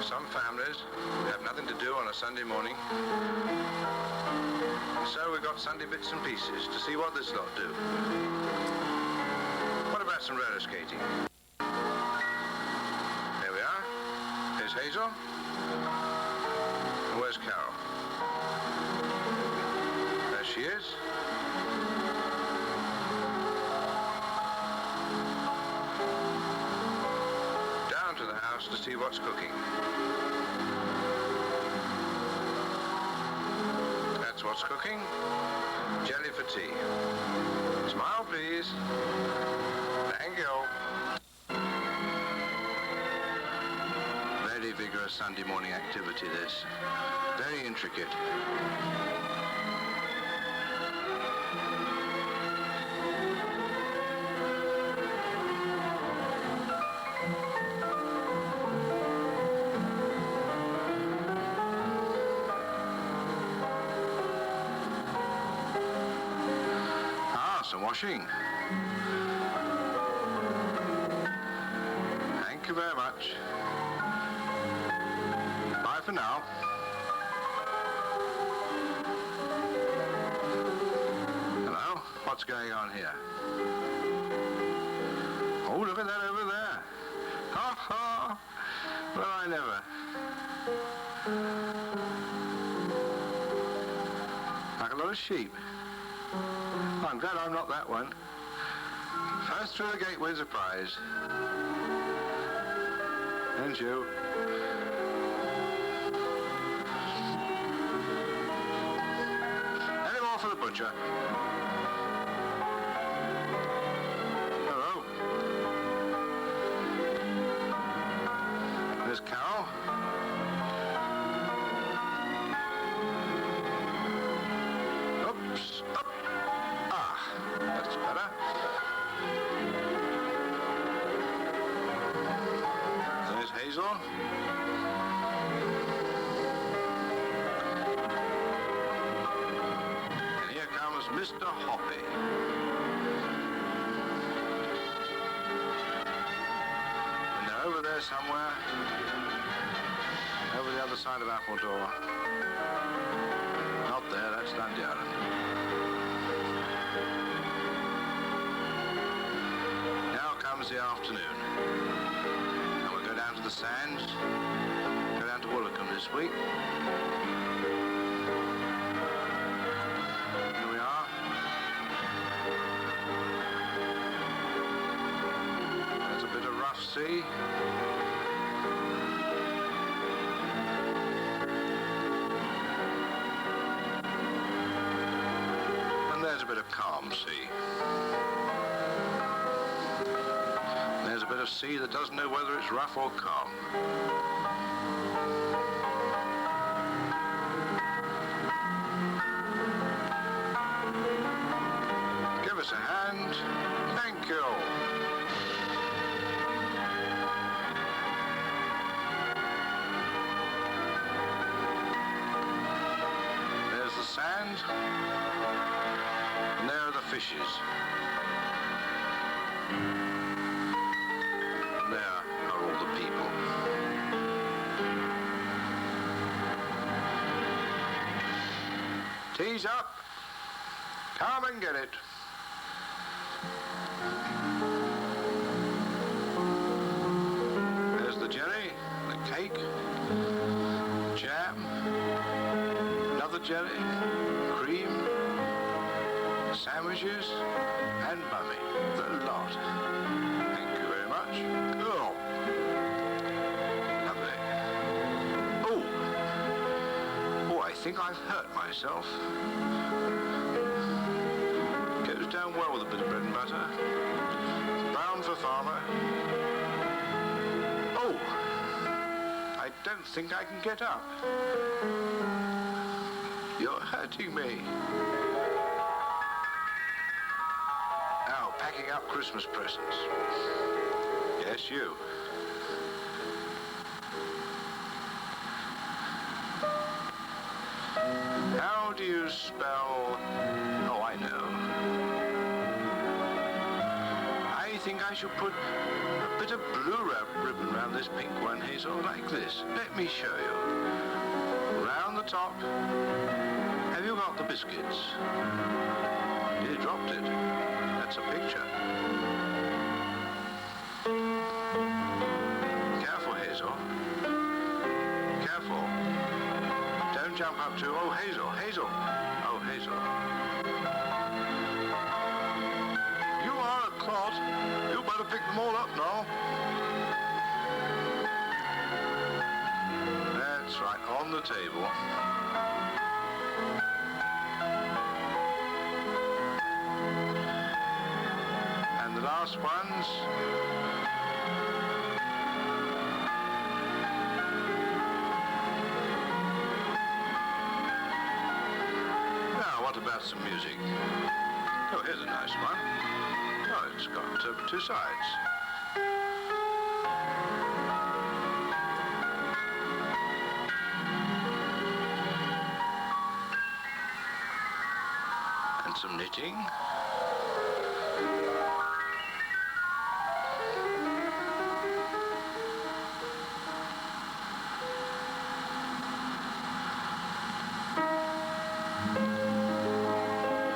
Some families have nothing to do on a Sunday morning. So we've got Sunday bits and pieces to see what this lot do. What about some roller skating? There we are. Here's Hazel. And where's Carol? There she is. Down to the house to see what's cooking. That's what's cooking. Jelly for tea. Smile, please. Thank you. Very vigorous Sunday morning activity, this. Very intricate. Some washing. Thank you very much. Bye for now. Hello? What's going on here? Oh, look at that over there. Ha ha! Well, I never. Like a lot of sheep. I'm glad I'm not that one. First through the gate wins a prize. And you. Any more for the butcher? Hello. There's Carol. Oops. Up. That's better. There's Hazel. And here comes Mr. Hoppy. And they're over there somewhere. Over the other side of Appledore. Not there, that's Llandiaran. Comes the afternoon, and we'll go down to the sands, go down to Woolacombe this week. Here we are. There's a bit of rough sea. And there's a bit of calm sea. There's a bit of sea that doesn't know whether it's rough or calm. Give us a hand. Thank you. There's the sand. And there are the fishes. There are all the people. Tea's up. Come and get it. There's the jelly, the cake, jam, another jelly, cream, sandwiches, and mummy. The lot. Thank you very much. Oh, lovely. Oh, I think I've hurt myself. Goes down well with a bit of bread and butter. Brown for farmer. Oh, I don't think I can get up. You're hurting me. Now, packing up Christmas presents. Yes, you. How do you spell... Oh, I know. I think I should put a bit of blue ribbon around this pink one, Hazel, like this. Let me show you. Round the top. Have you got the biscuits? You dropped it. That's a picture. Careful, Hazel. Careful. Don't jump up too. Oh, Hazel, Hazel. Oh, Hazel. You are a clod. You better pick them all up now. That's right, on the table. And the last ones. Now, what about some music? Oh, here's a nice one. Oh, it's got two sides. And some knitting.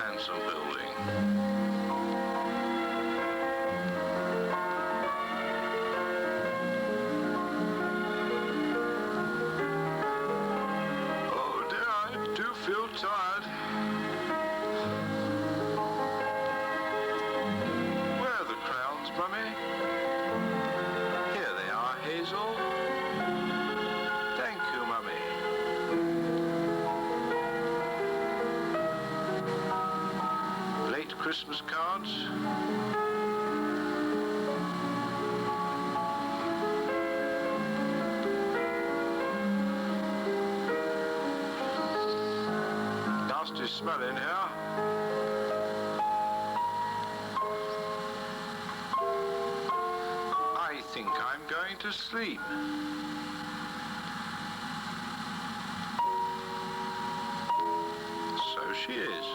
And some building. Oh dear, I do feel tired. Where are the crowns, Mummy? Here they are, Hazel. Thank you, Mummy. Late Christmas cards. Nasty smell in here. I think I'm going to sleep. So she is.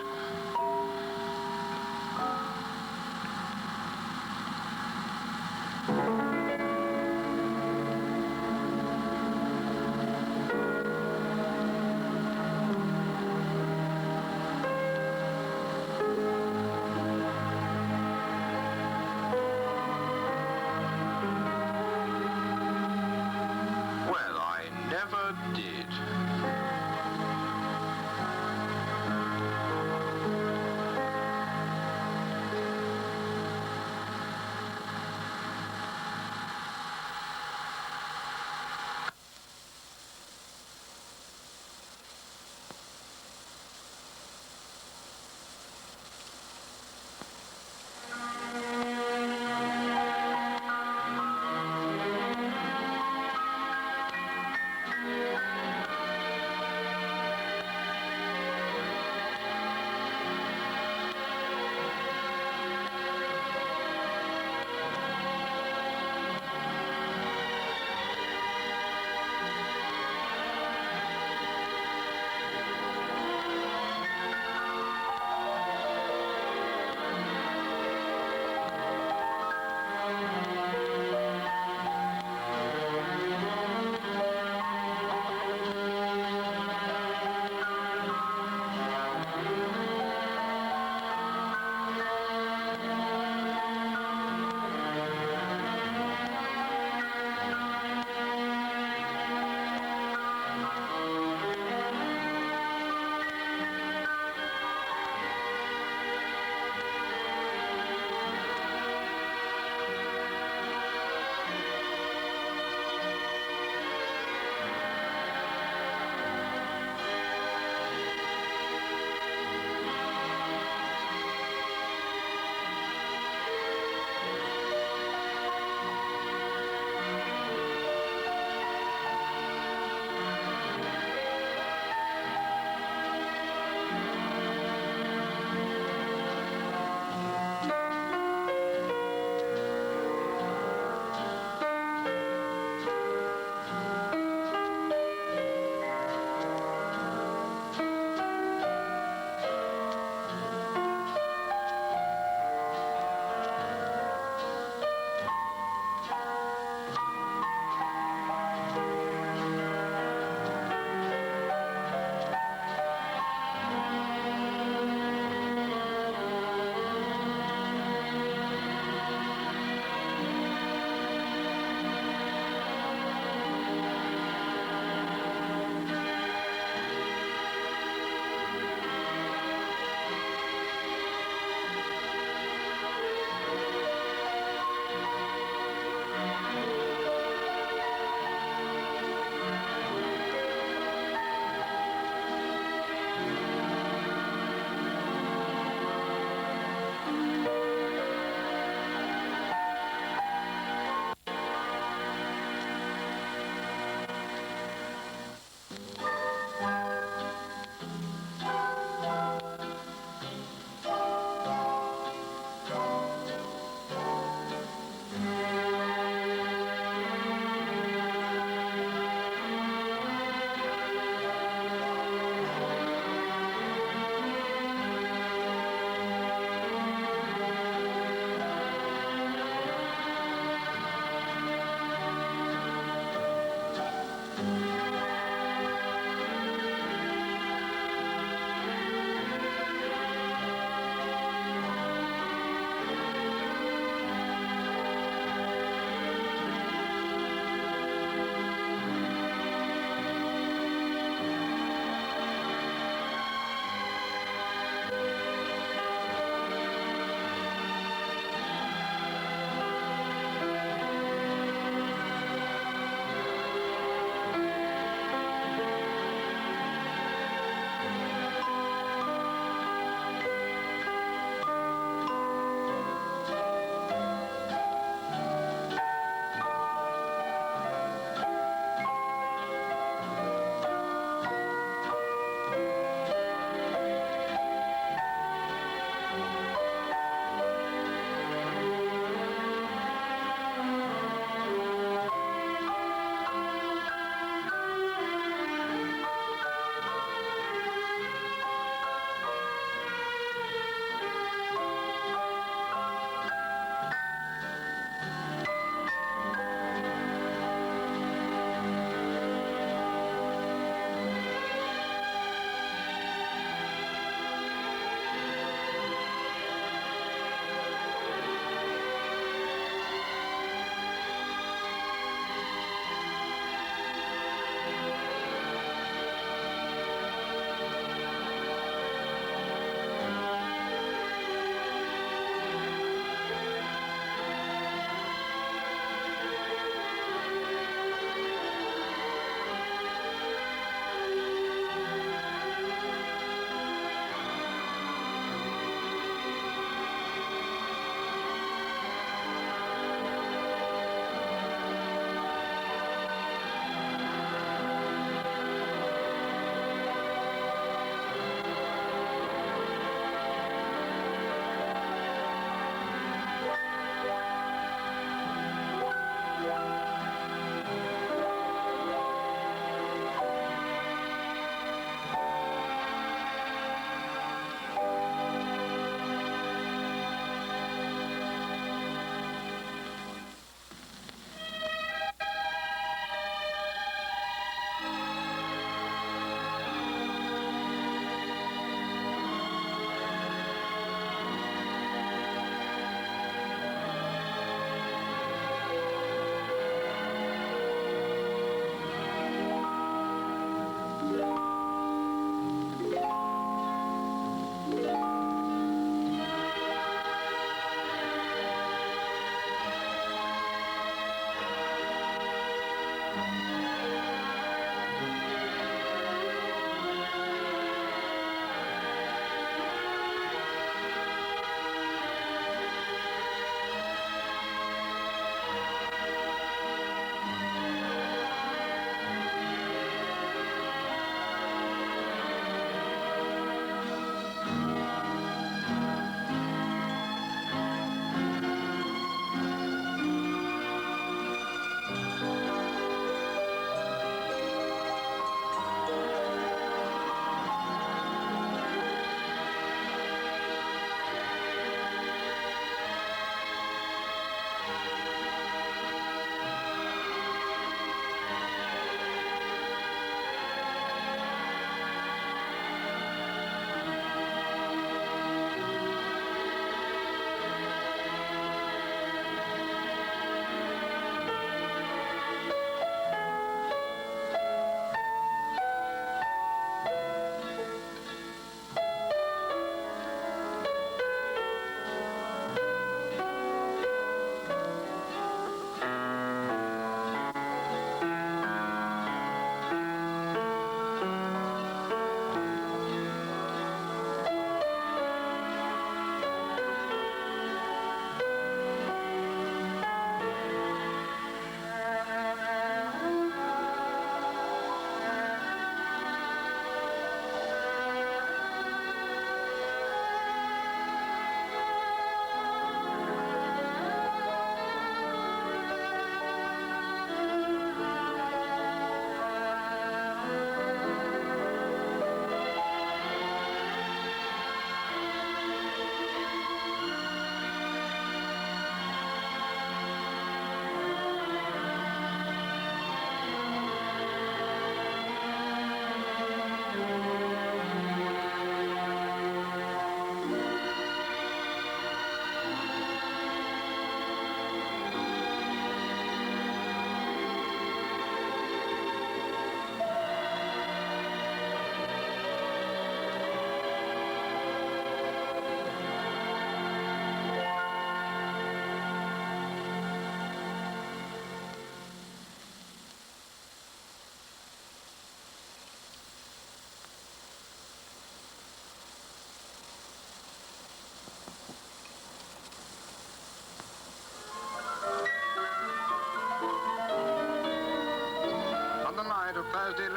Well, I never did.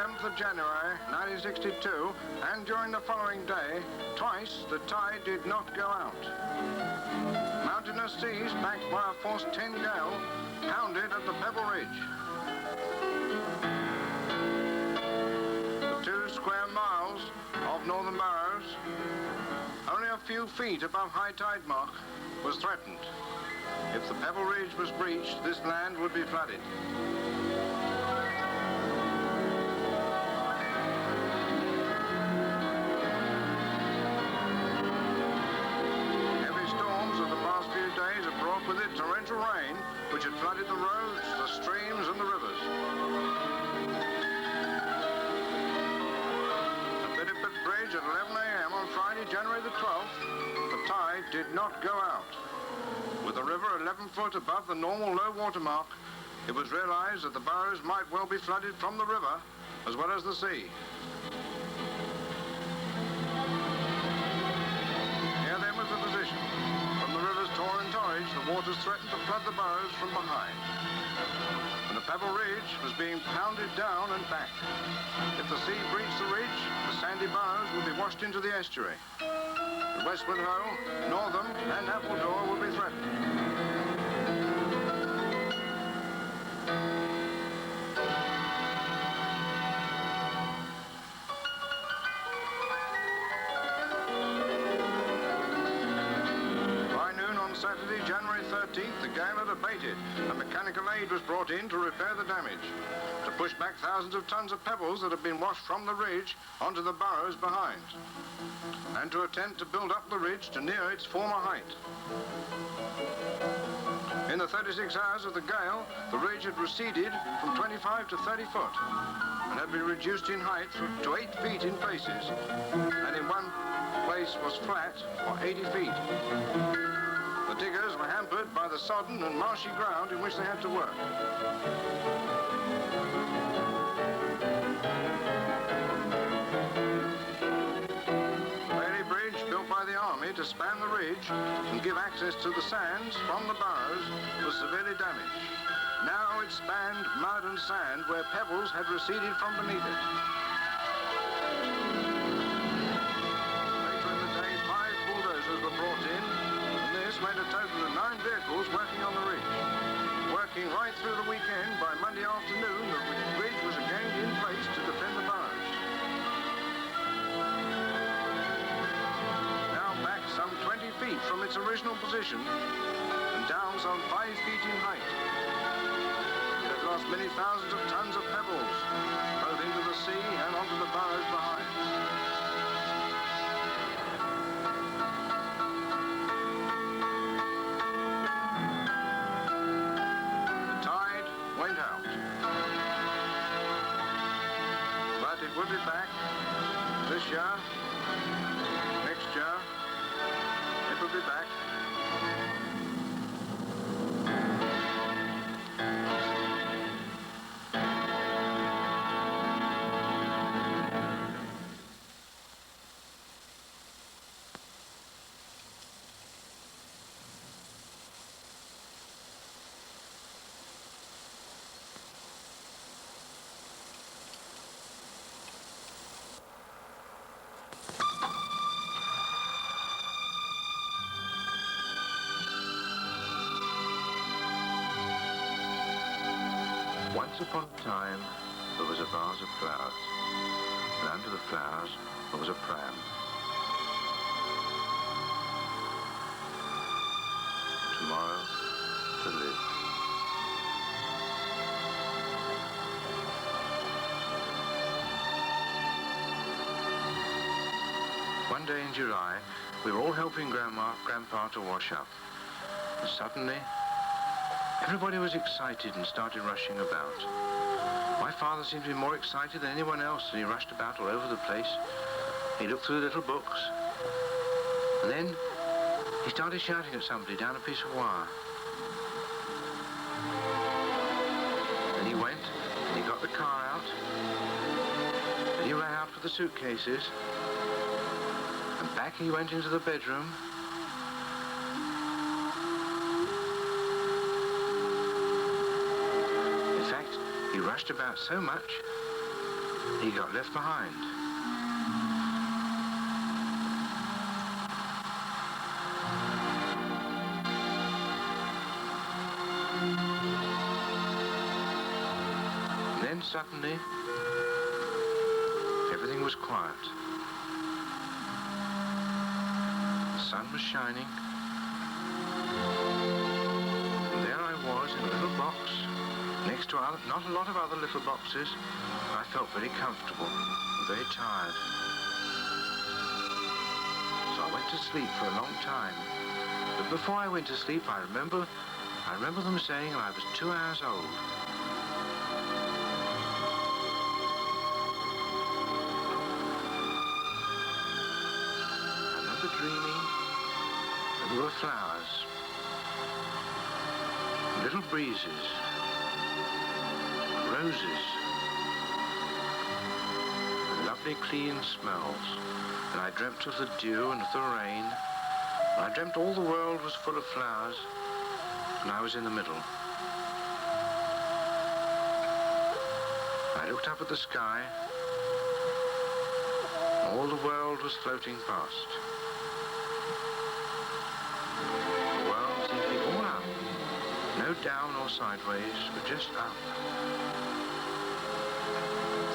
11th of January 1962 and during the following day, twice the tide did not go out. Mountainous seas backed by a force 10 gale pounded at the Pebble Ridge. The 2 square miles of Northern Burrows, only a few feet above high tide mark, was threatened. If the Pebble Ridge was breached, this land would be flooded. Heavy storms of the past few days have brought with it torrential rain, which had flooded the roads, the streams and the rivers. At Bideford Bridge at 11 a.m. on Friday, January the 12th, the tide did not go out. With the river 11 foot above the normal low water mark, it was realized that the Burrows might well be flooded from the river as well as the sea. Here then was the position. From the river's Tor and Torridge, the waters threatened to flood the Burrows from behind. And the Pebble Ridge was being pounded down and back. If the sea breached the ridge, the sandy Burrows would be washed into the estuary. Westward Ho, Northam and Appledore will be threatened. By noon on Saturday, January 13th, the gale had abated and mechanical aid was brought in to repair the damage, to push back thousands of tons of pebbles that had been washed from the ridge onto the Burrows behind, and to attempt to build up the ridge to near its former height. In the 36 hours of the gale, the ridge had receded from 25 to 30 foot and had been reduced in height to 8 feet in places, and in one place was flat for 80 feet. The diggers were hampered by the sodden and marshy ground in which they had to work. To span the ridge and give access to the sands from the Burrows was severely damaged. Now it spanned mud and sand where pebbles had receded from beneath it. Later in the day, 5 bulldozers were brought in, and this made a total of 9 vehicles working on the ridge. Working right through the weekend, by Monday afternoon, the ridge was again in place to defend the Burrows. Some 20 feet from its original position and down some 5 feet in height. It had lost many thousands of tons of pebbles, both into the sea and onto the Burrows behind. The tide went out, but it would be back this year, next year. We'll be back. Once upon a time, there was a vase of flowers, and under the flowers there was a pram. Tomorrow to live. One day in July, we were all helping Grandpa to wash up, and suddenly everybody was excited and started rushing about. My father seemed to be more excited than anyone else, and he rushed about all over the place. He looked through the little books, and then he started shouting at somebody down a piece of wire. Then he went, and he got the car out, and he ran out for the suitcases, and back he went into the bedroom. He rushed about so much He got left behind. And then suddenly, everything was quiet. The sun was shining. And there I was in a little box, next to not a lot of other little boxes. I felt very comfortable and very tired. So I went to sleep for a long time. But before I went to sleep, I remember them saying I was 2 hours old. I remember dreaming that there were flowers, little breezes, roses, and lovely clean smells. And I dreamt of the dew and of the rain. And I dreamt all the world was full of flowers, and I was in the middle. I looked up at the sky. All the world was floating past. The world seemed to be all up. No down or sideways, but just up.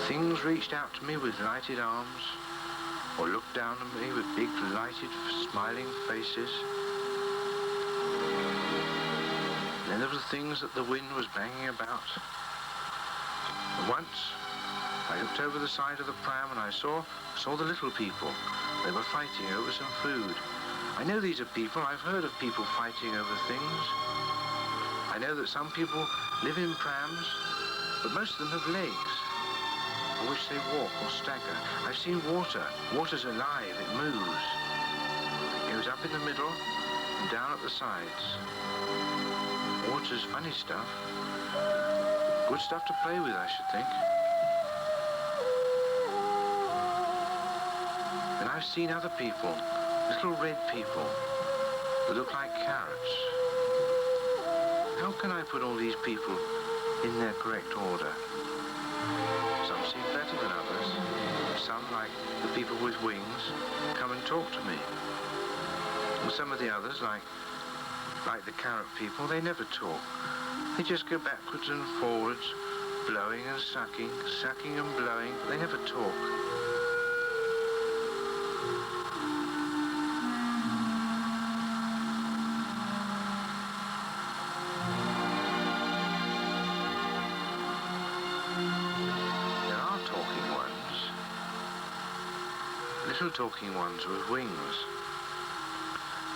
Things reached out to me with lighted arms, or looked down at me with big, lighted, smiling faces. And then there were things that the wind was banging about. And once, I looked over the side of the pram and I saw the little people. They were fighting over some food. I know these are people. I've heard of people fighting over things. I know that some people live in prams, but most of them have legs on which they walk or stagger. I've seen water. Water's alive. It moves. It goes up in the middle and down at the sides. Water's funny stuff. Good stuff to play with, I should think. And I've seen other people, little red people, that look like carrots. How can I put all these people in their correct order? Some seem better than others. Some, like the people with wings, come and talk to me. And some of the others, like the carrot people, they never talk. They just go backwards and forwards, blowing and sucking, sucking and blowing, but they never talk. There are talking ones. Little talking ones with wings.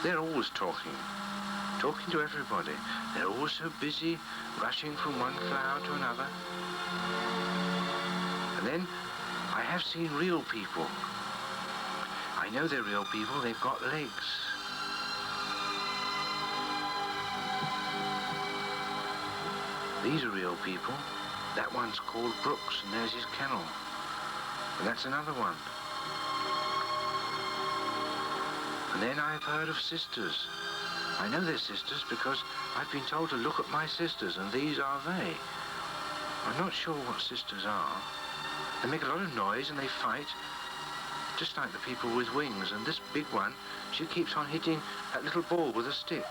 They're always talking to everybody. They're always so busy, rushing from one cloud to another. And then I have seen real people. I know they're real people. They've got legs. These are real people. That one's called Brooks, and there's his kennel. And that's another one. And then I've heard of sisters. I know they're sisters because I've been told to look at my sisters, and these are they. I'm not sure what sisters are. They make a lot of noise and they fight, just like the people with wings. And this big one, she keeps on hitting that little ball with a stick.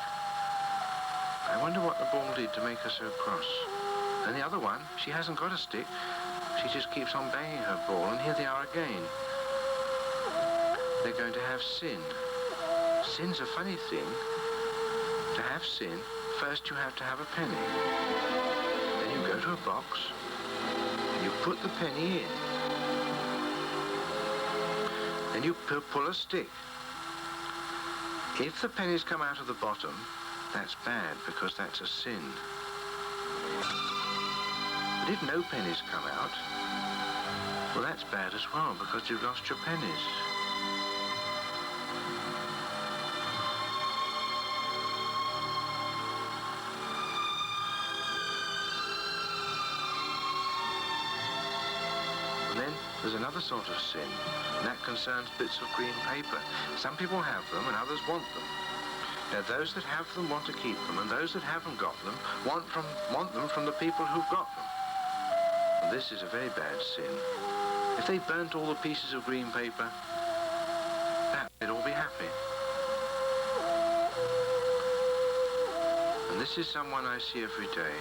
I wonder what the ball did to make her so cross. And the other one, she hasn't got a stick. She just keeps on banging her ball, and here they are again. They're going to have sin. Sin's a funny thing. To have sin, first you have to have a penny. Then you go to a box, and you put the penny in. Then you pull a stick. If the pennies come out of the bottom, that's bad, because that's a sin. But if no pennies come out, well, that's bad as well, because you've lost your pennies. Then there's another sort of sin, and that concerns bits of green paper. Some people have them and others want them. Now those that have them want to keep them, and those that haven't got them want them from the people who've got them. And this is a very bad sin. If they burnt all the pieces of green paper, perhaps they'd all be happy. And this is someone I see every day.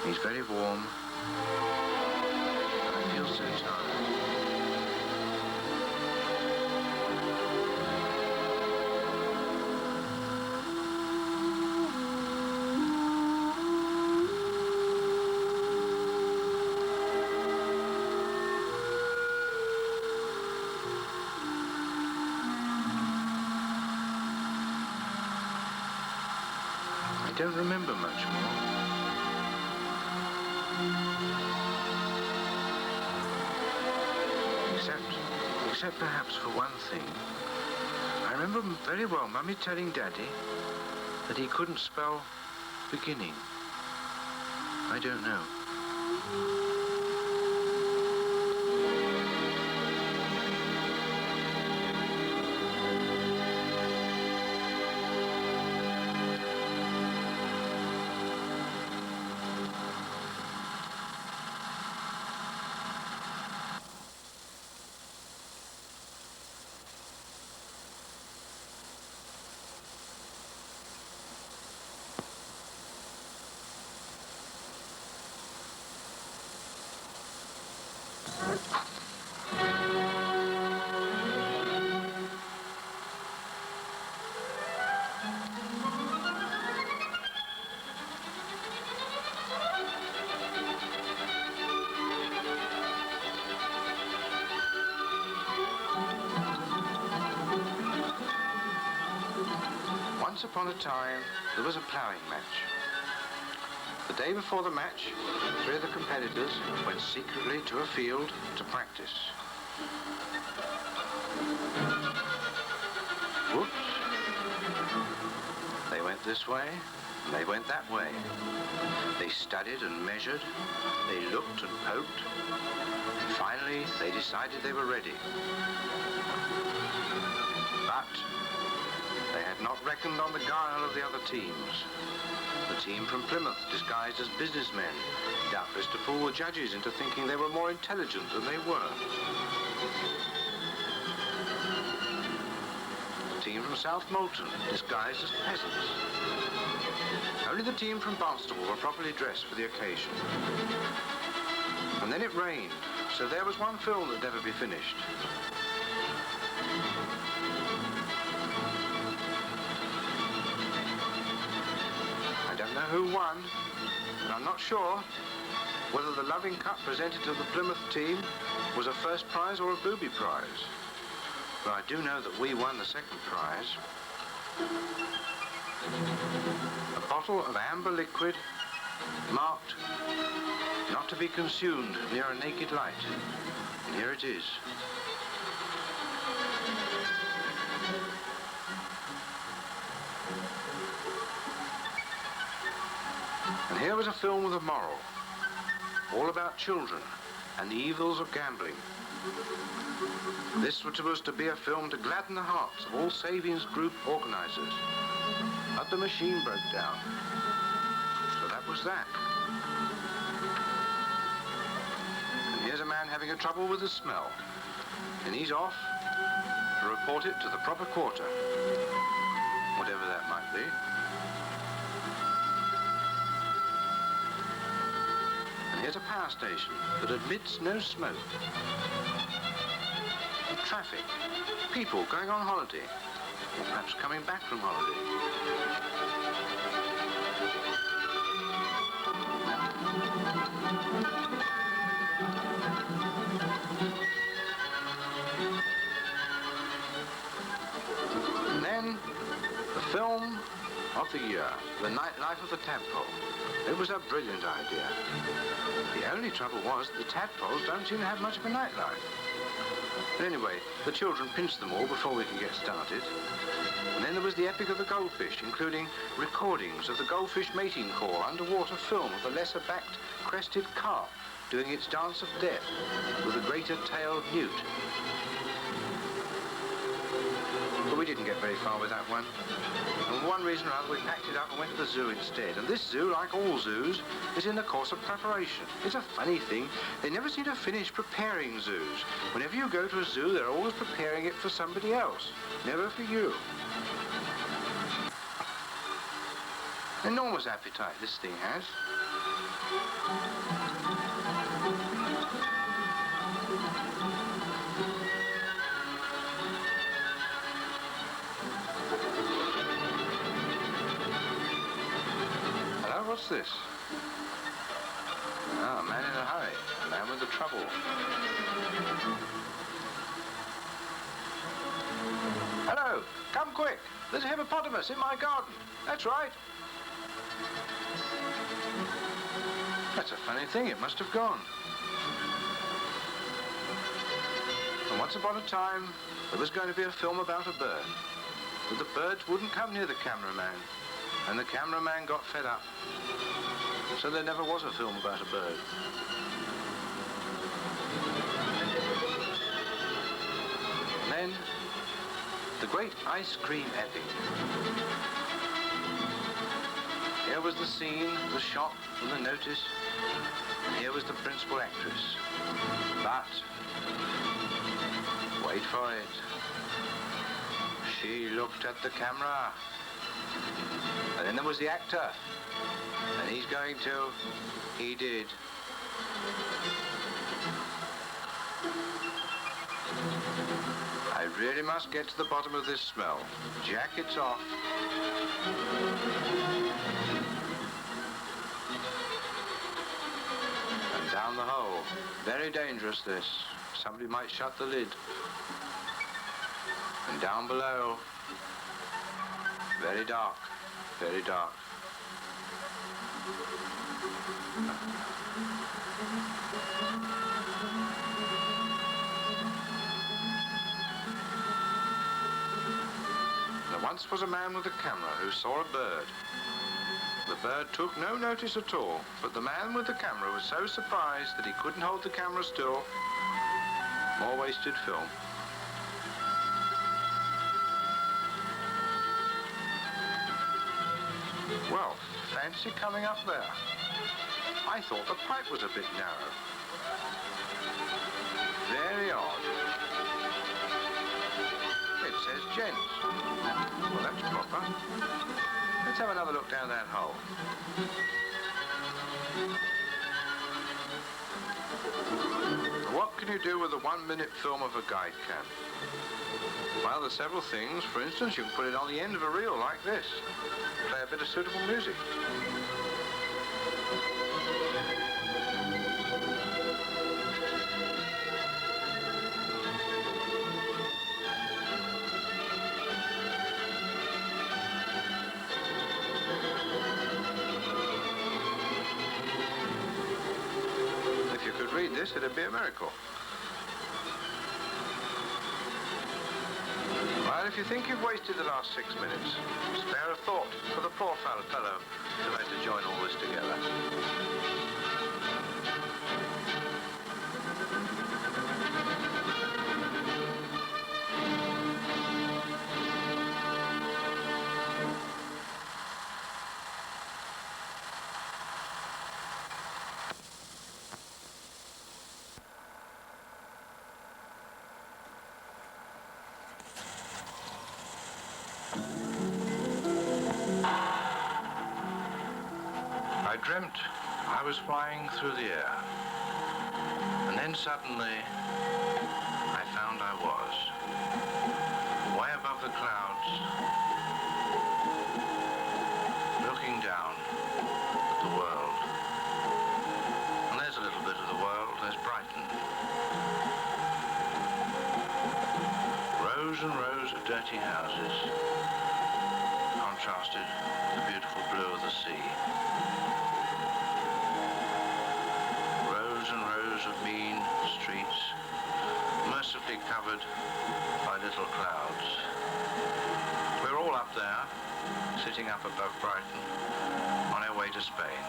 He's very warm. I feel so tired. I don't remember much more. Except perhaps for one thing. I remember very well Mummy telling Daddy that he couldn't spell beginning. I don't know. Once upon a time, there was a ploughing match. The day before the match, 3 of the competitors went secretly to a field to practice. Whoops. They went this way, and they went that way. They studied and measured, they looked and poked, and finally they decided they were ready. But they had not reckoned on the guile of the other teams. The team from Plymouth, disguised as businessmen, doubtless to fool the judges into thinking they were more intelligent than they were. The team from South Molton, disguised as peasants. Only the team from Barnstable were properly dressed for the occasion. And then it rained, so there was one film that'd never be finished. I don't know who won, and I'm not sure whether the Loving Cup presented to the Plymouth team was a first prize or a booby prize. But I do know that we won the second prize. A bottle of amber liquid marked not to be consumed near a naked light. And here it is. And here was a film with a moral, all about children and the evils of gambling. This was supposed to be a film to gladden the hearts of all savings group organizers. But the machine broke down. So that was that. And here's a man having a trouble with the smell. And he's off to report it to the proper quarter, whatever that might be. And here's a power station that admits no smoke. And traffic, people going on holiday, or perhaps coming back from holiday. And then, the film of the year, The Nightlife of the Tadpole. It was a brilliant idea. The only trouble was the tadpoles don't seem to have much of a nightlife. But anyway, the children pinched them all before we could get started. And then there was the Epic of the Goldfish, including recordings of the goldfish mating call, underwater film of the lesser-backed crested carp doing its dance of death with the greater-tailed newt. But we didn't get very far with that one. And for one reason or other, we packed it up and went to the zoo instead. And this zoo, like all zoos, is in the course of preparation. It's a funny thing. They never seem to finish preparing zoos. Whenever you go to a zoo, they're always preparing it for somebody else, never for you. Enormous appetite this thing has. Hello, what's this? Ah, a man in a hurry. A man with the trouble. Hello, come quick. There's a hippopotamus in my garden. That's right. That's a funny thing, it must have gone. And once upon a time, there was going to be a film about a bird. But the birds wouldn't come near the cameraman, and the cameraman got fed up. So there never was a film about a bird. And then, the great ice cream epic. Here was the scene, the shot, and the notice. And here was the principal actress. But, wait for it. She looked at the camera. And then there was the actor. And he's going to. He did. I really must get to the bottom of this smell. Jackets off. And down the hole. Very dangerous, this. Somebody might shut the lid. And down below. Very dark. Very dark. There once was a man with a camera who saw a bird. The bird took no notice at all, but the man with the camera was so surprised that he couldn't hold the camera still. More wasted film. Well, fancy coming up there. I thought the pipe was a bit narrow. Very odd. It says gents. Well, that's proper. Let's have another look down that hole. What can you do with a 1-minute film of a guide cam? Well, there's several things. For instance, you can put it on the end of a reel like this. Play a bit of suitable music. If you could read this, it'd be a miracle. Well, if you think you've wasted the last 6 minutes, spare a thought for the poor fellow who had to join all this together. I dreamt I was flying through the air, and then suddenly I found I was way above the clouds, looking down at the world. And there's a little bit of the world, there's Brighton. Rows and rows of dirty houses, contrasted with the beautiful blue of the sea. Rows and rows of mean streets, mercifully covered by little clouds. We're all up there, sitting up above Brighton, on our way to Spain.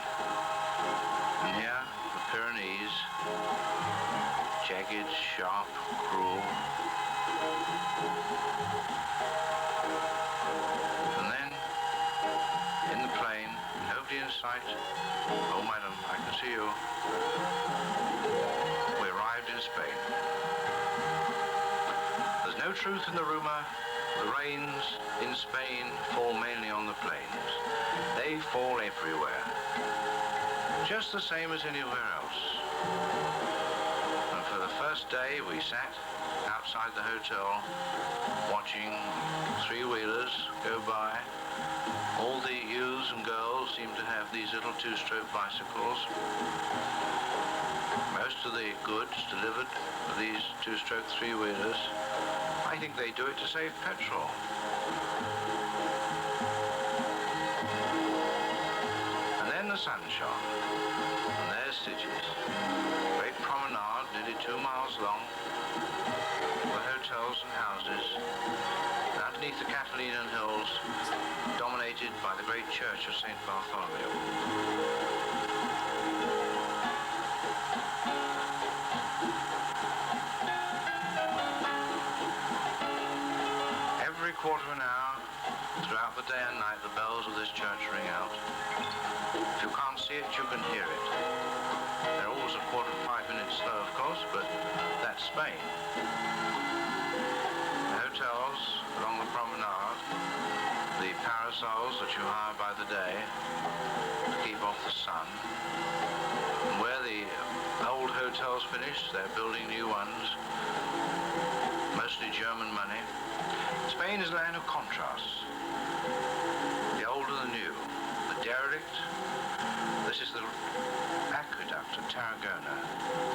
And here, the Pyrenees, jagged, sharp, cruel. And then sight. Oh, madam, I can see you. We arrived in Spain. There's no truth in the rumor. The rains in Spain fall mainly on the plains. They fall everywhere. Just the same as anywhere else. And for the first day we sat outside the hotel watching three-wheelers go by. All the youths and girls seem to have these little two-stroke bicycles. Most of the goods delivered with these two-stroke three-wheelers, I think they do it to save petrol. And then the sun shone, and there's cities. Great promenade, nearly 2 miles long, the hotels and houses, and underneath the Catalina hills, dominated by the great church of St. Bartholomew. Every quarter of an hour, throughout the day and night, the bells of this church ring out. If you can't see it, you can hear it. They're always a quarter to 5 minutes slow, of course, but that's Spain. The hotels along the promenade, the parasols that you hire by the day to keep off the sun. And where the old hotels finish, they're building new ones, mostly German money. Spain is a land of contrasts. The old and the new, the derelict. This is the aqueduct of Tarragona,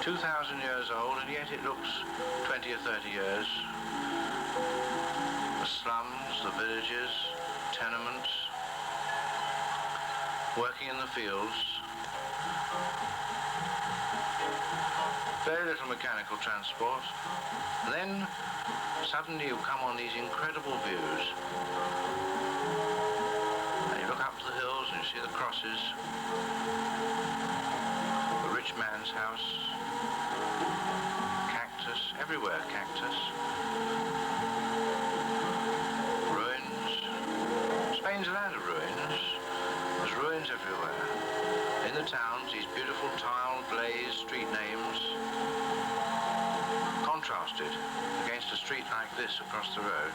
2,000 years old, and yet it looks 20 or 30 years. The slums, the villages, tenements, working in the fields. Very little mechanical transport. And then suddenly you come on these incredible views. And you look up to the hills and you see the crosses. The rich man's house. Cactus, everywhere cactus. Ruins. Spain's a land of ruins. There's ruins everywhere. In the towns, these beautiful tiled glazed street names contrasted against a street like this across the road.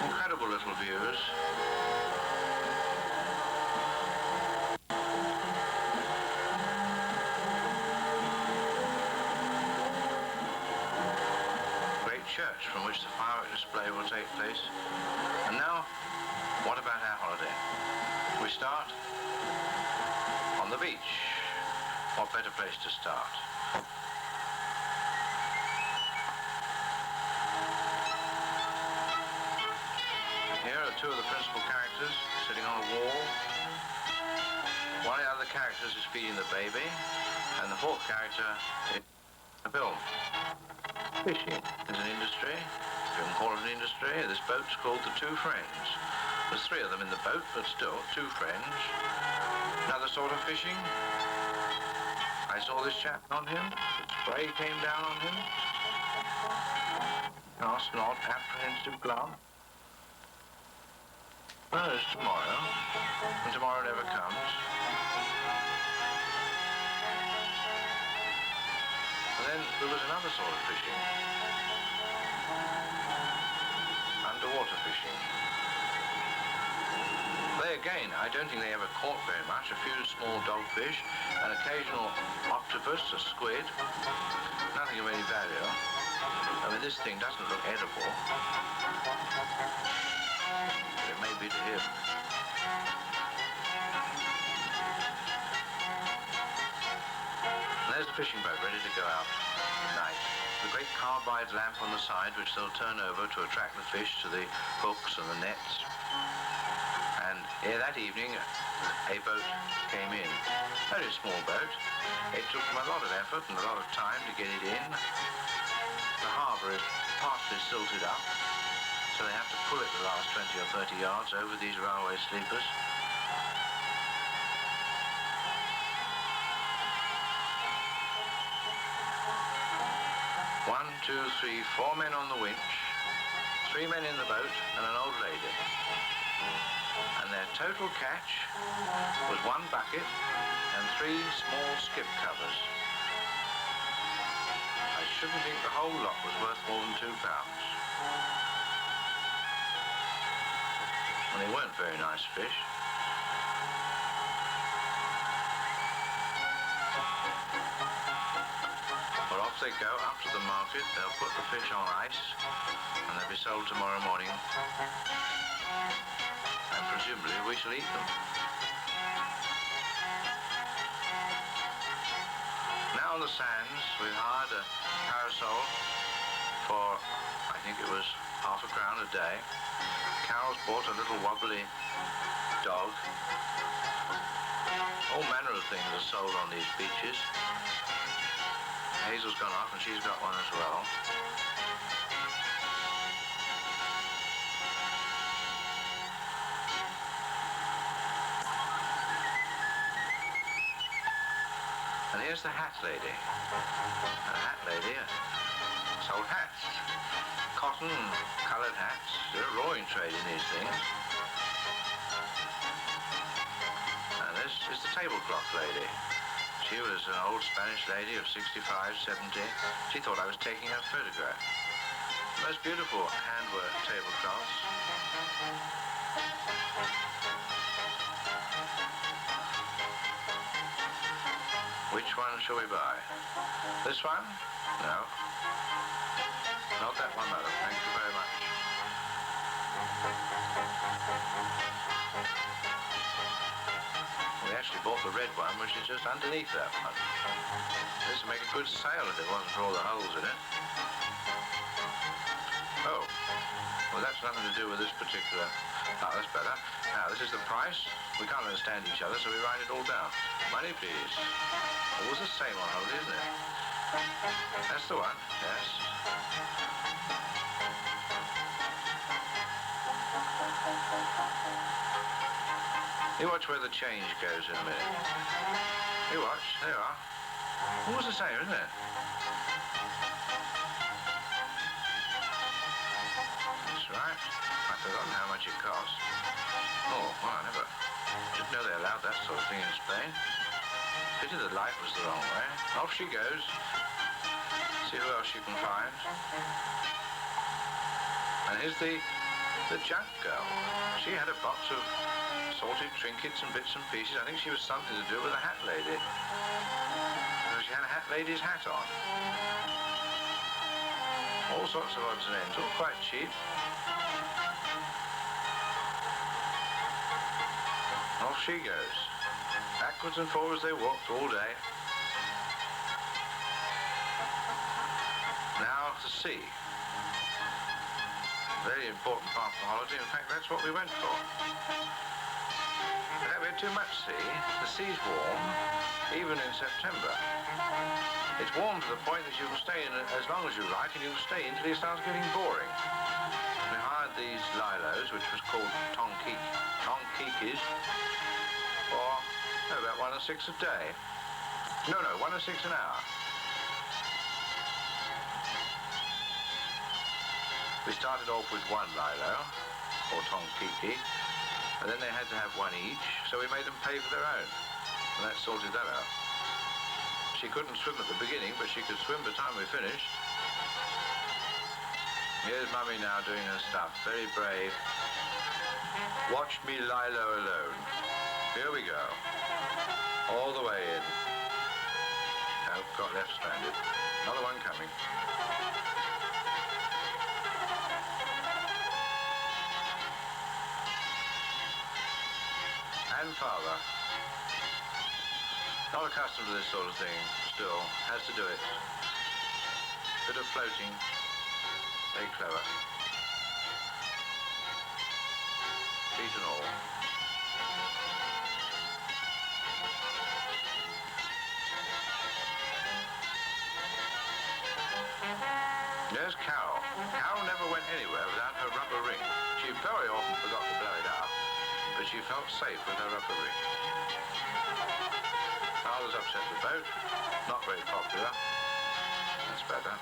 Incredible little views. Great church from which the firework display will take place. And now, what about our holiday? We start on the beach. What better place to start? Here are two of the principal characters sitting on a wall. One of the other characters is feeding the baby, and the fourth character is a film. Fishing is an industry. If you can call it an industry, this boat's called the Two Friends. There's three of them in the boat, but still, two friends. Another sort of fishing. I saw this chap on him. The spray came down on him. Cast an odd, apprehensive glance. Well, it's tomorrow, and tomorrow never comes. And then there was another sort of fishing. Underwater fishing. They again, I don't think they ever caught very much. A few small dogfish, an occasional octopus, a squid. Nothing of any value. I mean, this thing doesn't look edible. But it may be to him. And there's the fishing boat ready to go out at night. The great carbide lamp on the side, which they'll turn over to attract the fish to the hooks and the nets. And that evening, a boat came in. Very small boat. It took them a lot of effort and a lot of time to get it in. The harbour is partly silted up, so they have to pull it the last 20 or 30 yards over these railway sleepers. two, three, four men on the winch, 3 men in the boat, and an old lady. And their total catch was 1 bucket and 3 small skip covers. I shouldn't think the whole lot was worth more than £2. And they weren't very nice fish. Well, off they go up to the market. They'll put the fish on ice and they'll be sold tomorrow morning. And presumably we shall eat them. Now on the sands, we've hired a parasol for, I think it was £0.5 a day. Carol's bought a little wobbly dog. All manner of things are sold on these beaches. Hazel's gone off and she's got one as well. And here's the hat lady. The hat lady sold hats. Cotton coloured hats. They're a roaring trade in these things. And this is the tablecloth lady. She was an old Spanish lady of 65, 70. She thought I was taking her photograph. Most beautiful handwork tablecloths. Which one shall we buy? This one? No. Not that one, madam. Thank you very much. We actually bought the red one, which is just underneath that one. This would make a good sail if it wasn't for all the holes in it. Oh. Well, that's nothing to do with this particular... Oh, that's better. Now, this is the price. We can't understand each other, so we write it all down. Money, please. Always the same on holiday, isn't it? That's the one, yes. You watch where the change goes in a minute. You watch, there you are. Always the same, isn't it? That's right. I've forgotten how much it cost. Oh, well, I never didn't know they allowed that sort of thing in Spain. Pity the light was the wrong way. Off she goes. See who else you can find. And here's the junk girl. She had a box of assorted trinkets and bits and pieces. I think she was something to do with a hat lady. She had a hat lady's hat on. All sorts of odds and ends, all quite cheap. Off she goes. Backwards and forwards they walked all day. Now to sea. Very important part of the holiday. In fact, that's what we went for. We had too much sea. The sea's warm, even in September. It's warm to the point that you can stay in as long as you like, and you can stay until it starts getting boring. We hired these lilos, which was called tonkikis, for about 1 or 6 a day. No, 1 or 6 an hour. We started off with 1 lilo, or tonkiki, and then they had to have 1 each, so we made them pay for their own. And that sorted that out. She couldn't swim at the beginning, but she could swim by the time we finished. Here's Mummy now doing her stuff, very brave. Watch me lilo alone. Here we go. All the way in. Oh, got left stranded. Another one coming. And father, not accustomed to this sort of thing, still, has to do it. Bit of floating, very clever. Feet and all. There's Carol. Carol never went anywhere without her rubber ring. She very often forgot to blow it out, but she felt safe with her rubber ring. Father's upset the boat. Not very popular. That's better.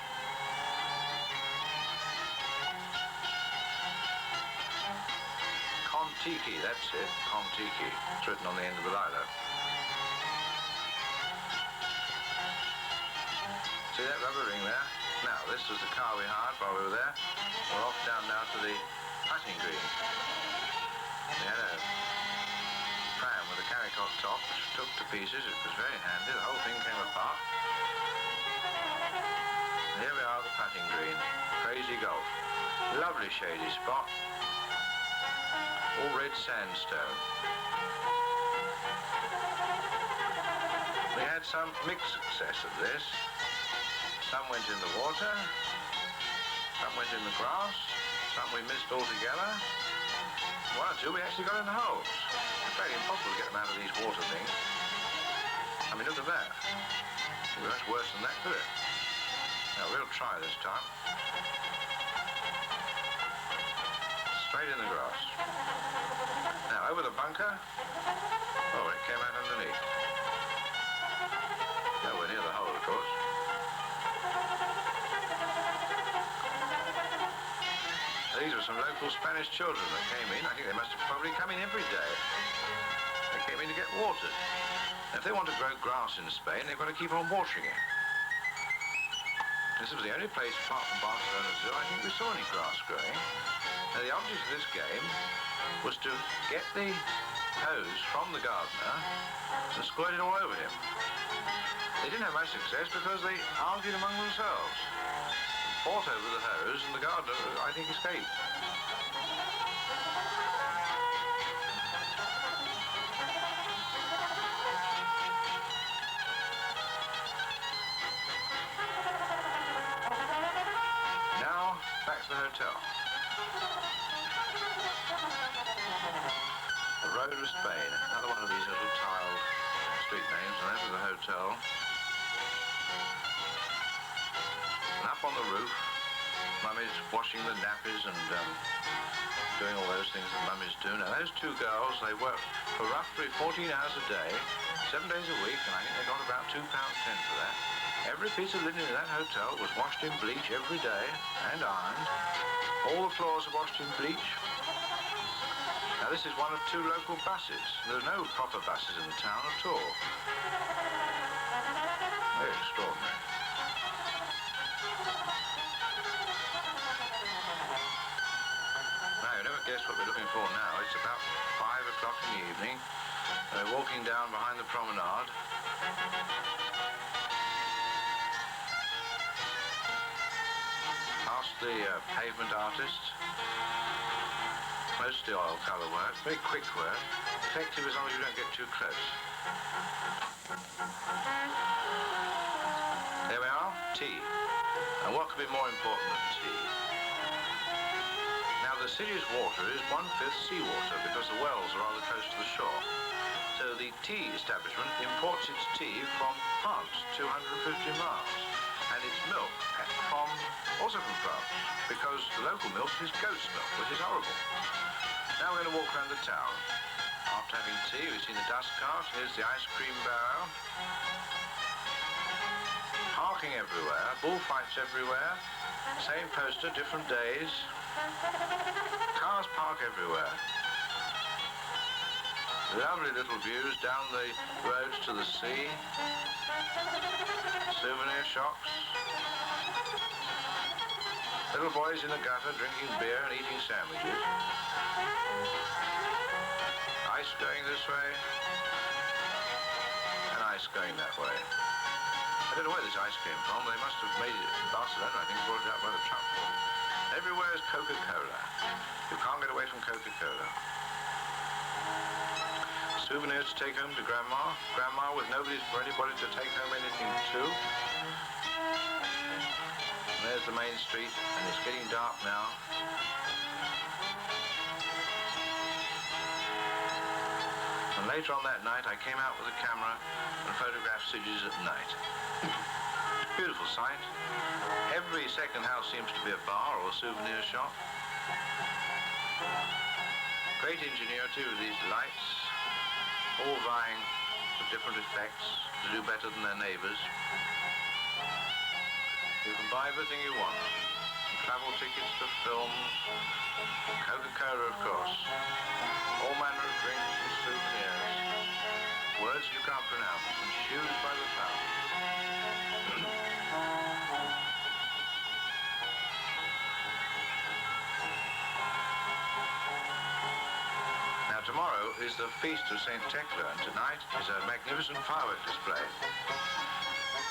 Kon-Tiki, that's it, Kon-Tiki. It's written on the end of the lilac. See that rubber ring there? Now, this was the car we hired while we were there. We're off down now to the putting green. We had a pram with a carrycot top, which took to pieces. It was very handy. The whole thing came apart. And here we are at the putting green. Crazy Golf. Lovely shady spot. All red sandstone. We had some mixed success at this. Some went in the water, some went in the grass, some we missed altogether. One or two we actually got in the holes. It's very impossible to get them out of these water things. I mean, look at that. It was much worse than that, could it? Now, we'll try this time. Straight in the grass. Now, over the bunker. Oh, it came out underneath. Nowhere near the hole, of course. These were some local Spanish children that came in. I think they must have probably come in every day. They came in to get watered. If they want to grow grass in Spain, they've got to keep on watering it. This was the only place, apart from Barcelona Zoo, I think we saw any grass growing. Now, the object of this game was to get the hose from the gardener and squirt it all over him. They didn't have much success because they argued among themselves. Fought over the hose, and the gardener, I think, escaped. Now, back to the hotel. The Road of Spain, another one of these little tiled street names, and this is the hotel. And up on the roof, Mummy's washing the nappies and doing all those things that mummies do. Now, those two girls, they work for roughly 14 hours a day, 7 days a week, and I think they got about £2.10 for that. Every piece of linen in that hotel was washed in bleach every day and ironed. All the floors are washed in bleach. Now, this is one of two local buses. There are no proper buses in the town at all. Very extraordinary. Now, you never guess what we're looking for now. It's about 5 o'clock in the evening. We're walking down behind the promenade. Past the pavement artists. Mostly oil colour work, very quick work, effective as long as you don't get too close. There we are, tea. And what could be more important than tea? Now, the city's water is 1/5 seawater because the wells are rather close to the shore. So the tea establishment imports its tea from France, 250 miles, and its milk also from France, because the local milk is goat's milk, which is horrible. Now we're going to walk around the town. After having tea, we've seen the dust cart. Here's the ice cream barrow. Parking everywhere, bullfights everywhere. Same poster, different days. Cars park everywhere. Lovely little views down the roads to the sea. Souvenir shops. Little boys in the gutter drinking beer and eating sandwiches. Ice going this way, and ice going that way. I don't know where this ice came from. They must have made it in Barcelona. I think brought it out by the truckful. Everywhere is Coca-Cola. You can't get away from Coca-Cola. Souvenirs to take home to Grandma. Grandma with nobody for anybody to take home anything to. There's the main street, and it's getting dark now. And later on that night, I came out with a camera and photographed cities at night. Beautiful sight. Every second house seems to be a bar or a souvenir shop. Great ingenuity with these lights, all vying for different effects to do better than their neighbours. You can buy everything you want, travel tickets to films, Coca-Cola, of course, all manner of drinks and souvenirs, words you can't pronounce, and shoes by the fountain. Now tomorrow is the feast of St. Thecla, and tonight is a magnificent firework display.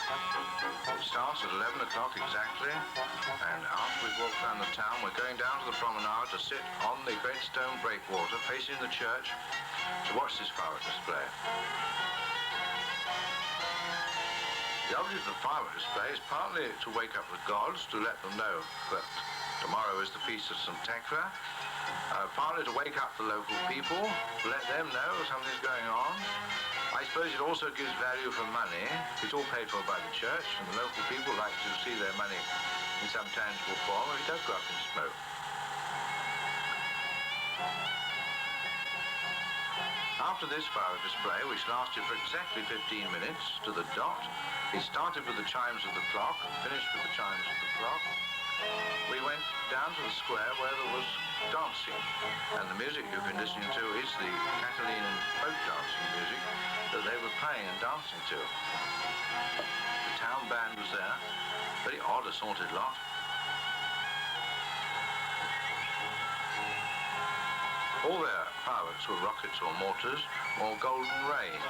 It starts at 11 o'clock exactly, and after we've walked around the town, we're going down to the promenade to sit on the great stone breakwater facing the church to watch this firework display. The object of the firework display is partly to wake up the gods, to let them know that tomorrow is the feast of St. Thecla, partly to wake up the local people, to let them know something's going on. I suppose it also gives value for money. It's all paid for by the church, and the local people like to see their money in some tangible form, or it does go up in smoke. After this firework display, which lasted for exactly 15 minutes to the dot, it started with the chimes of the clock and finished with the chimes of the clock. We went down to the square where there was dancing, and the music you've been listening to is the Catalan folk dancing music that they were playing and dancing to. The town band was there, very odd assorted lot. All their fireworks were rockets or mortars or golden rain.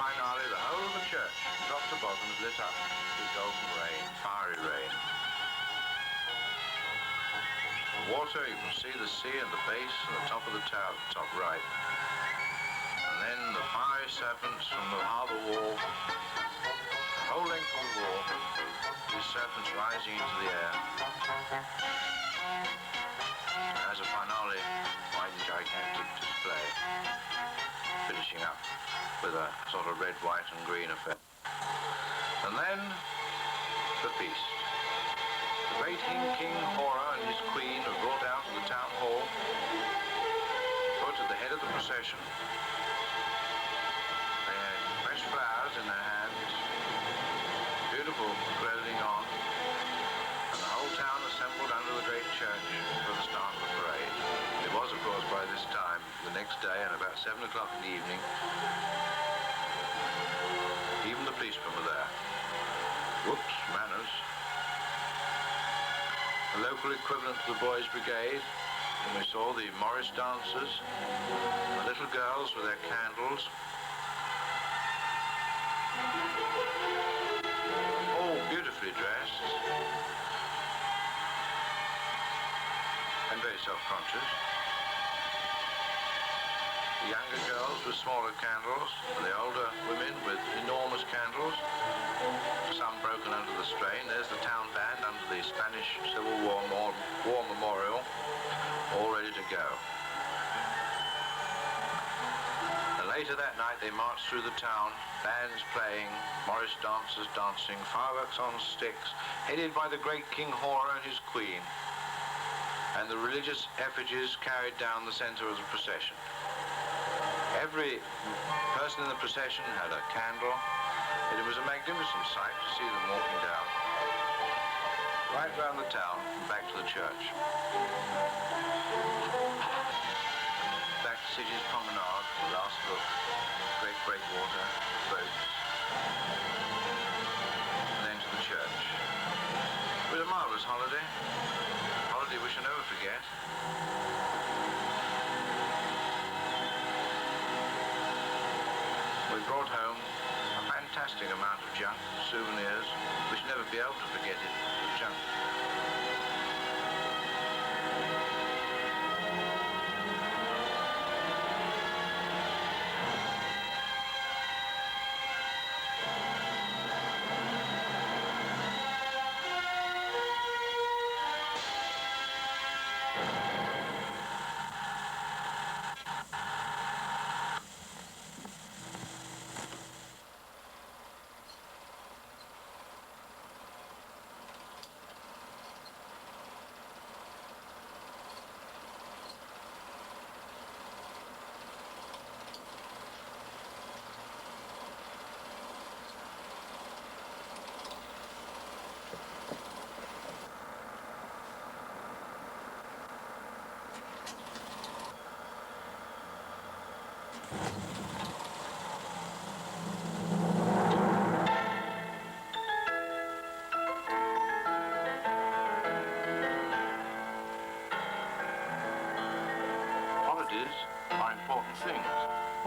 Finally, the whole of the church, top to bottom, is lit up with golden rain, fiery rain. The water, you can see the sea and the base and the top of the tower, top right. And then the fiery serpents from the harbour wall, the whole length of the wall, these serpents rising into the air. As a finale, quite a gigantic display, finishing up with a sort of red, white and green effect. And then the feast. The great King Hora and his queen are brought out to the town hall, put at the head of the procession. They had fresh flowers in their hands, beautiful clothing on, and the whole town assembled under the great church for the start of the parade. It was, of course, by this time, the next day, and about 7 o'clock in the evening, even the policemen were there. Whoops, manners. The local equivalent to the Boys' Brigade, and we saw the Morris dancers, the little girls with their candles, all beautifully dressed and very self-conscious. The younger girls with smaller candles, and the older women with enormous candles, some broken under the strain. There's the town band under the Spanish Civil War Memorial, all ready to go. And later that night they marched through the town, bands playing, Morris dancers dancing, fireworks on sticks, headed by the great King Hora and his queen, and the religious effigies carried down the center of the procession. Every person in the procession had a candle. It was a magnificent sight to see them walking down, right round the town and back to the church. Back to City's Promenade, the last look, great breakwater, boats, and then to the church. It was a marvellous holiday we shall never forget. We brought home a fantastic amount of junk, souvenirs. We should never be able to forget it, the junk.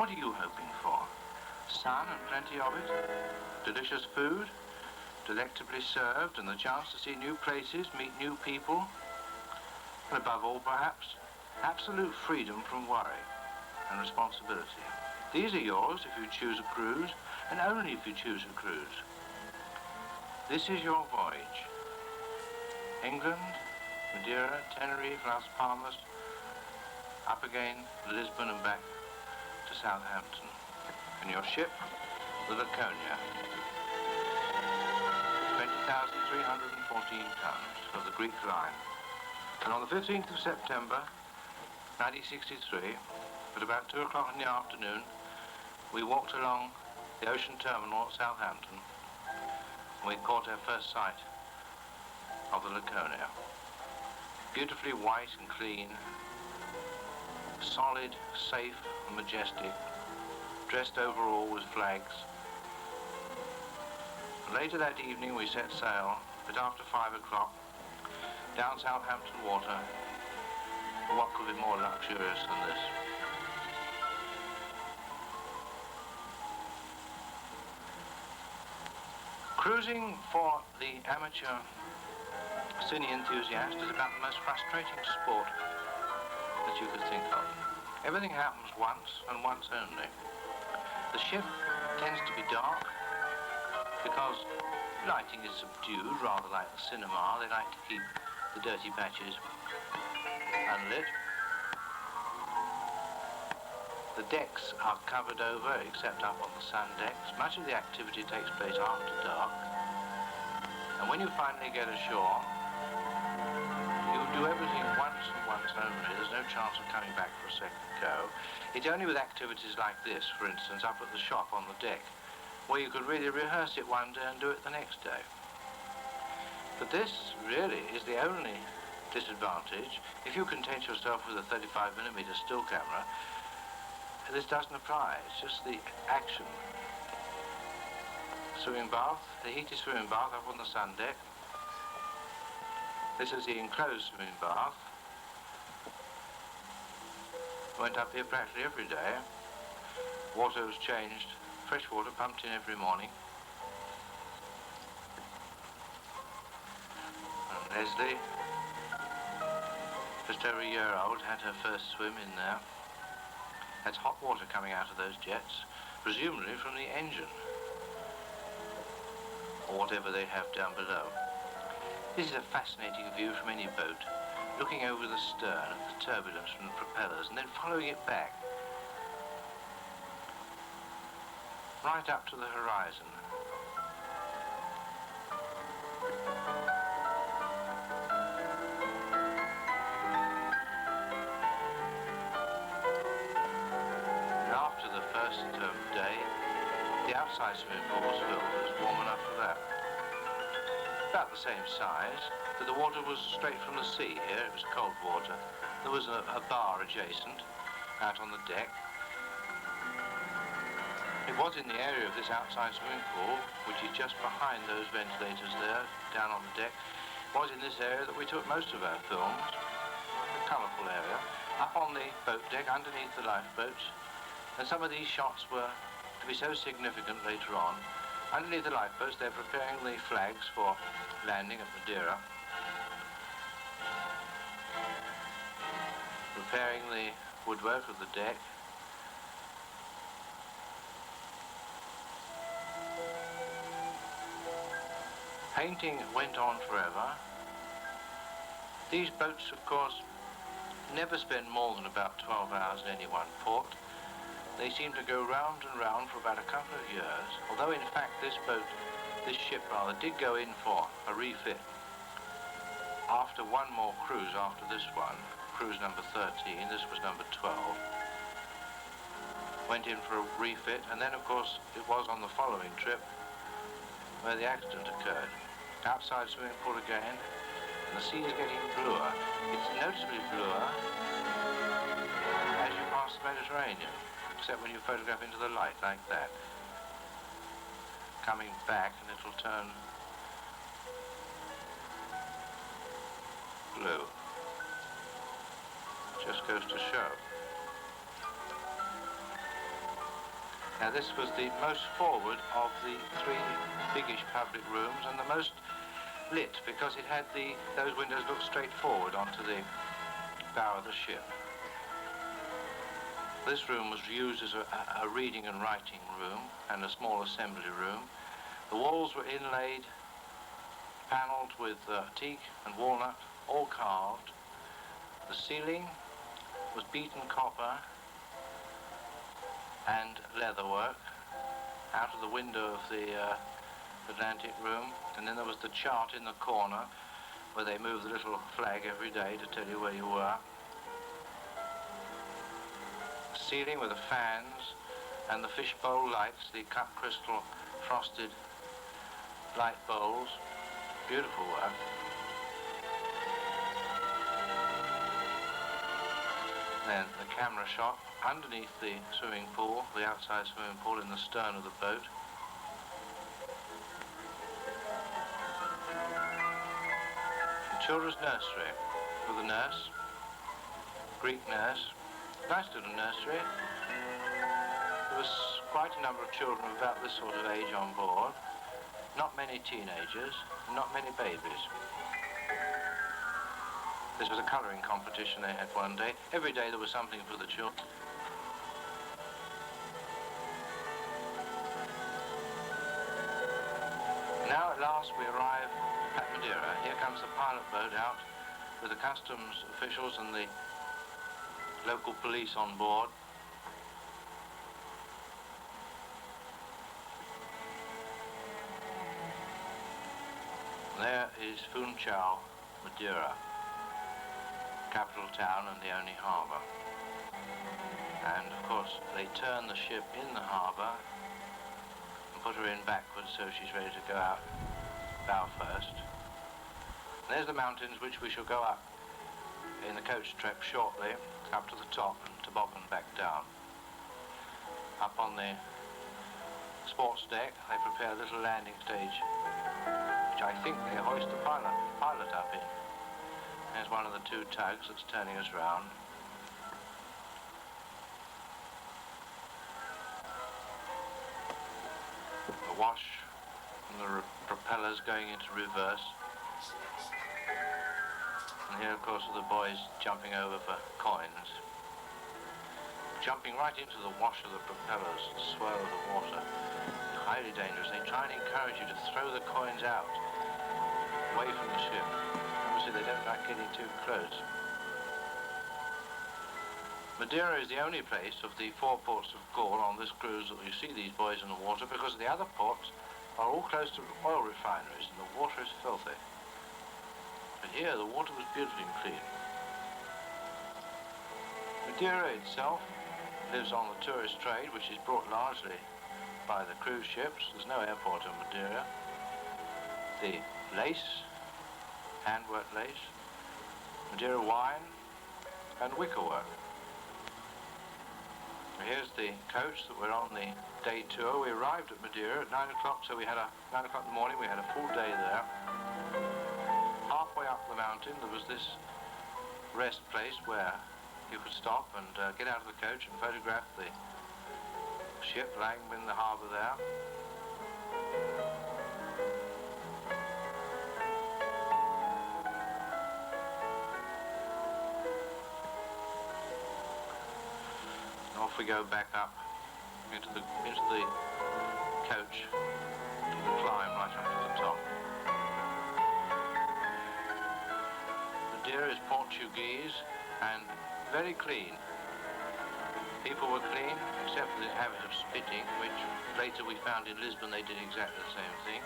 What are you hoping for? Sun and plenty of it? Delicious food? Delectably served, and the chance to see new places, meet new people? And above all, perhaps, absolute freedom from worry and responsibility. These are yours if you choose a cruise, and only if you choose a cruise. This is your voyage. England, Madeira, Tenerife, Las Palmas, up again, Lisbon and back to Southampton. And your ship, the Laconia. 20,314 tons of the Greek line. And on the 15th of September, 1963, at about 2 o'clock in the afternoon, we walked along the ocean terminal at Southampton, and we caught our first sight of the Laconia. Beautifully white and clean, solid, safe and majestic, dressed over all with flags. Later that evening we set sail, but after 5 o'clock, down Southampton water. What could be more luxurious than this? Cruising for the amateur cine enthusiast is about the most frustrating sport that you could think of. Everything happens once and once only. The ship tends to be dark because lighting is subdued, rather like the cinema. They like to keep the dirty patches unlit. The decks are covered over, except up on the sun decks. Much of the activity takes place after dark. And when you finally get ashore, you do everything once and once only. There's no chance of coming back for a second go. It's only with activities like this, for instance, up at the shop on the deck, where you could really rehearse it one day and do it the next day. But this really is the only disadvantage. If you content yourself with a 35mm still camera, this doesn't apply. It's just the action. Swimming bath, the heated swimming bath up on the sun deck. This is the enclosed swimming bath. Went up here practically every day. Water was changed, fresh water pumped in every morning. And Leslie, just over a year old, had her first swim in there. That's hot water coming out of those jets, presumably from the engine, or whatever they have down below. This is a fascinating view from any boat, looking over the stern at the turbulence from the propellers and then following it back, right up to the horizon. Day, the outside swimming pool was filled. It was warm enough for that. About the same size, but the water was straight from the sea here. It was cold water. There was a bar adjacent, out on the deck. It was in the area of this outside swimming pool, which is just behind those ventilators there, down on the deck. It was in this area that we took most of our films, a colourful area. Up on the boat deck, underneath the lifeboats, and some of these shots were to be so significant later on. Underneath the lifeboats, they're preparing the flags for landing at Madeira. Preparing the woodwork of the deck. Painting went on forever. These boats, of course, never spend more than about 12 hours in any one port. They seem to go round and round for about a couple of years, although in fact this ship did go in for a refit after one more cruise after this one, cruise number 13, this was number 12. Went in for a refit, and then of course it was on the following trip where the accident occurred. Outside swimming pool again, and the sea is getting bluer. It's noticeably bluer as you pass the Mediterranean, except when you photograph into the light like that. Coming back and it'll turn blue. Just goes to show. Now this was the most forward of the three biggish public rooms and the most lit because it had those windows looked straight forward onto the bow of the ship. This room was used as a reading and writing room and a small assembly room. The walls were inlaid, panelled with teak and walnut, all carved. The ceiling was beaten copper and leatherwork out of the window of the Atlantic room, and then there was the chart in the corner where they moved the little flag every day to tell you where you were. The ceiling with the fans and the fishbowl lights, the cut crystal frosted light bowls, beautiful work. Then the camera shop underneath the swimming pool, the outside swimming pool in the stern of the boat. The children's nursery with a nurse, Greek nurse, nice little nursery. There was quite a number of children of about this sort of age on board, not many teenagers, not many babies. This was a colouring competition they had one day. Every day there was something for the children. Now at last we arrive at Madeira. Here comes the pilot boat out with the customs officials and the local police on board. There is Funchal, Madeira, capital town and the only harbour. And of course they turn the ship in the harbour and put her in backwards so she's ready to go out bow first. There's the mountains which we shall go up in the coach trip shortly, up to the top and toboggan back down. Up on the sports deck they prepare a little landing stage which I think they hoist the pilot up in. There's one of the two tugs that's turning us round. The wash and the propellers going into reverse. And here, of course, are the boys jumping over for coins. Jumping right into the wash of the propellers, the swirl of the water. Highly dangerous. They try and encourage you to throw the coins out, away from the ship. Obviously, they don't like getting too close. Madeira is the only place of the 4 ports of call on this cruise that you see these boys in the water, because the other ports are all close to oil refineries and the water is filthy. But here the water was beautifully clean. Madeira itself lives on the tourist trade, which is brought largely by the cruise ships. There's no airport in Madeira. The lace, handwork lace, Madeira wine and wickerwork. Here's the coach that we're on the day tour. We arrived at Madeira at 9 o'clock, so we had 9 o'clock in the morning, we had a full day there. Halfway up the mountain there was this rest place where you could stop and get out of the coach and photograph the ship lying in the harbour there. Off we go back up into the coach and climb right up to the top. Madeira is Portuguese and very clean. People were clean except for the habit of spitting, which later we found in Lisbon they did exactly the same thing.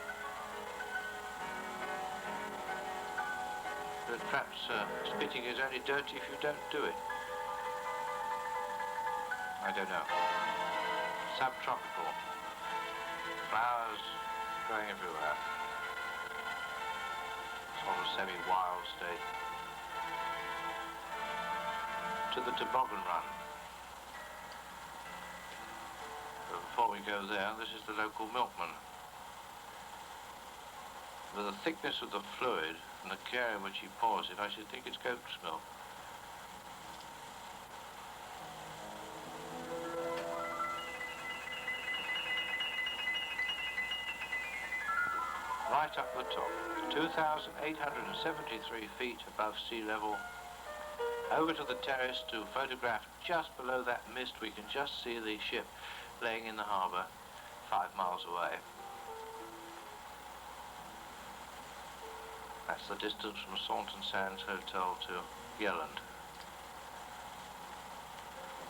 But perhaps spitting is only dirty if you don't do it. I don't know. Subtropical. Flowers growing everywhere. Sort of semi-wild state. To the toboggan run. But before we go there, this is the local milkman. With the thickness of the fluid and the care in which he pours it, I should think it's goat's milk. right up the top, 2,873 feet above sea level. Over to the terrace to photograph just below that mist. We can just see the ship laying in the harbour 5 miles away. That's the distance from Saunton Sands Hotel to Yelland.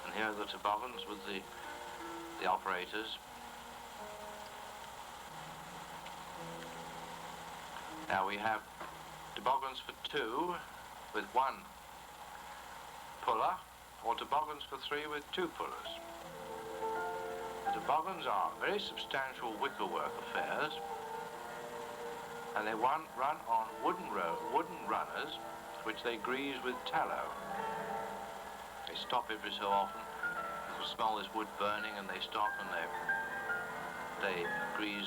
And here are the toboggans with the operators. Now we have toboggans for 2 with 1 puller, or toboggans for 3 with 2 pullers. The toboggans are very substantial wickerwork affairs, and they run on wooden runners, which they grease with tallow. They stop every so often. You can smell this wood burning, and they stop and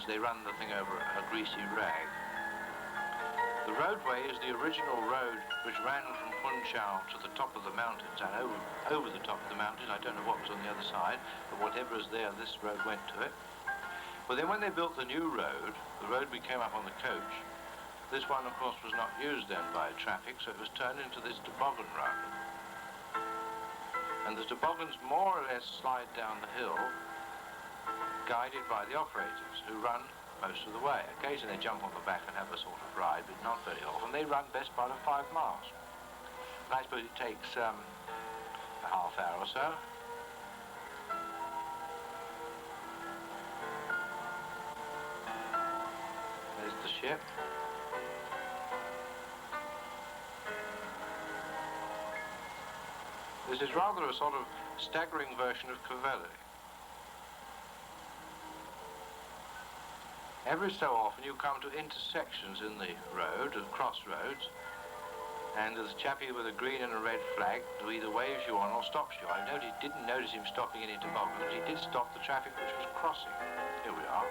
they run the thing over a greasy rag. The roadway is the original road which ran from Funchal to the top of the mountains and over the top of the mountains. I don't know what was on the other side, but whatever is there, this road went to it. But then when they built the new road, the road we came up on the coach, this one, of course, was not used then by traffic, so it was turned into this toboggan run. And the toboggans more or less slide down the hill, guided by the operators, who run most of the way. Occasionally they jump on the back and have a sort of ride, but not very often. They run best part of 5 miles. And I suppose it takes a half hour or so. There's the ship. This is rather a sort of staggering version of Clovelly. Every so often you come to intersections in the road, at crossroads, and there's a chappie with a green and a red flag who either waves you on or stops you. I didn't notice him stopping any toboggan, but he did stop the traffic which was crossing. Here we are.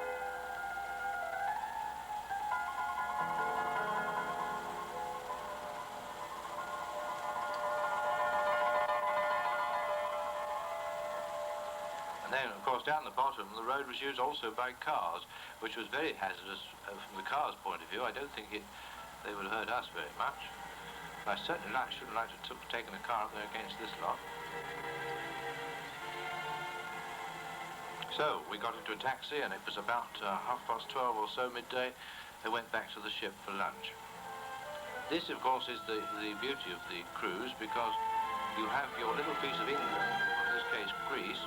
And then, of course, down the bottom, the road was used also by cars, which was very hazardous from the car's point of view. I don't think they would hurt us very much. I certainly shouldn't like to have taken a car up there against this lot. So, we got into a taxi, and it was about 12:30 or so, midday. They went back to the ship for lunch. This, of course, is the beauty of the cruise, because you have your little piece of England, in this case Greece,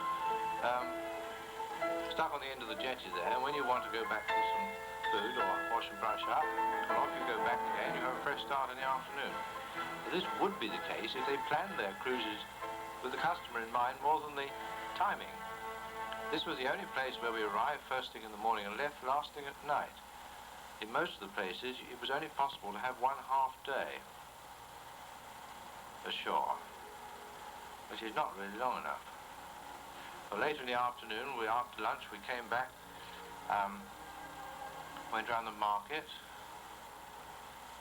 stuck on the end of the jetty there, and when you want to go back for some food or wash and brush up, well, off you go back again. You have a fresh start in the afternoon. But this would be the case if they planned their cruises with the customer in mind more than the timing. This was the only place where we arrived first thing in the morning and left last thing at night. In most of the places, it was only possible to have 1/2 day ashore, which is not really long enough. So later in the afternoon, after lunch, we came back, went round the market.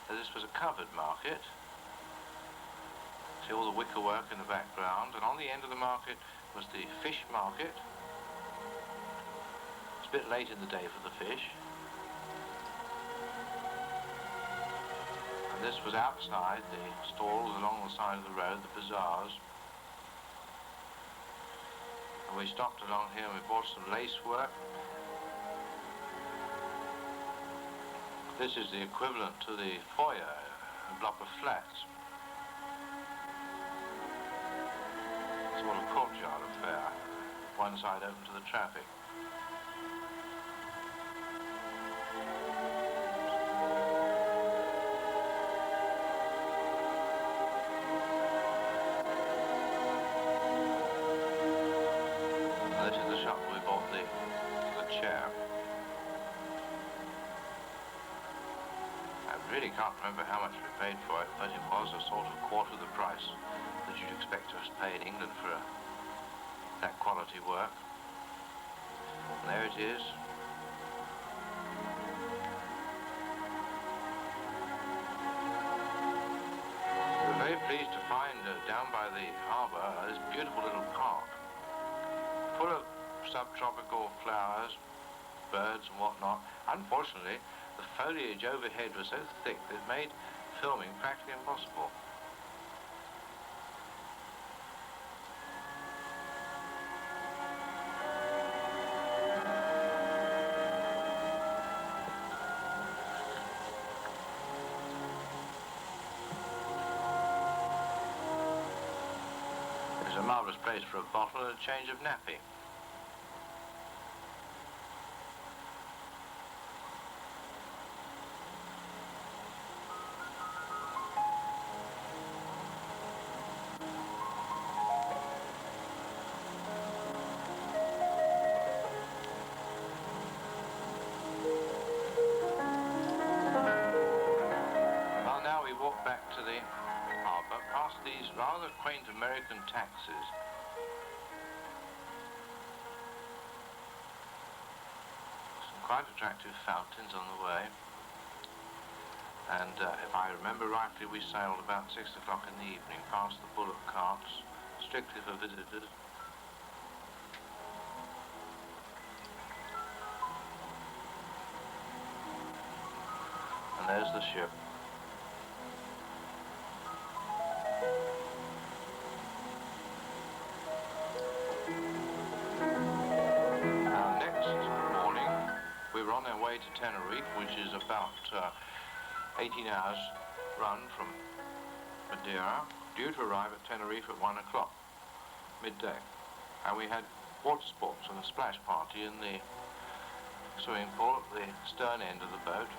So this was a covered market. See all the wicker work in the background, and on the end of the market was the fish market. It's a bit late in the day for the fish. And this was outside, the stalls along the side of the road, the bazaars. And we stopped along here and we bought some lace work. This is the equivalent to the foyer, a block of flats. Sort of courtyard affair, one side open to the traffic. And this is the shop where we bought the chair. I really can't remember how much we paid for it, but it was a sort of quarter of the price that you'd expect to pay in England for that quality work. And there it is. We're very pleased to find down by the harbour this beautiful little park, full of subtropical flowers, birds and whatnot. Unfortunately, the foliage overhead was so thick that it made filming practically impossible. It's a marvellous place for a bottle and a change of nappy. Well, now we walk back to the harbour, past these rather quaint American taxis. Some quite attractive fountains on the way. And if I remember rightly, we sailed about 6 o'clock in the evening past the bullock carts, strictly for visitors. And there's the ship. Now, next morning, we were on our way to Tenerife, which is about 18 hours run from Madeira, due to arrive at Tenerife at 1 o'clock, midday. And we had water sports and a splash party in the swimming pool at the stern end of the boat.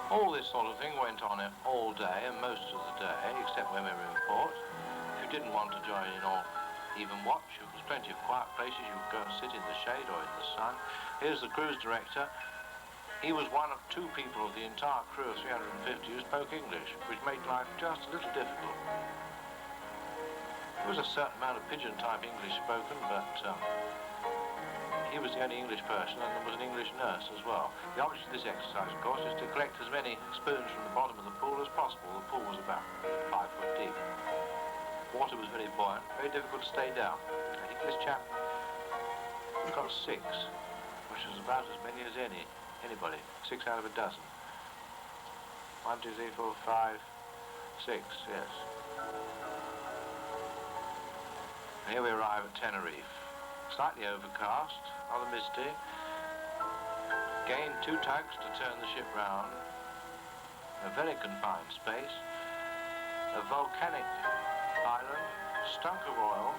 All this sort of thing went on all day and most of the day, except when we were in port. If you didn't want to join in or even watch, there was plenty of quiet places. You could go and sit in the shade or in the sun. Here's the cruise director. He was one of 2 people of the entire crew of 350 who spoke English, which made life just a little difficult. There was a certain amount of pigeon-type English spoken, but he was the only English person, and there was an English nurse as well. The object of this exercise, of course, is to collect as many spoons from the bottom of the pool as possible. The pool was about 5 foot deep. Water was very buoyant, very difficult to stay down. I think this chap got 6, which was about as many as anybody. 6 out of a dozen. 1, 2, 3, 4, 5, 6, yes. And here we arrive at Tenerife. Slightly overcast, rather misty. Again, 2 tugs to turn the ship round. A very confined space. A volcanic island, stunk of oil.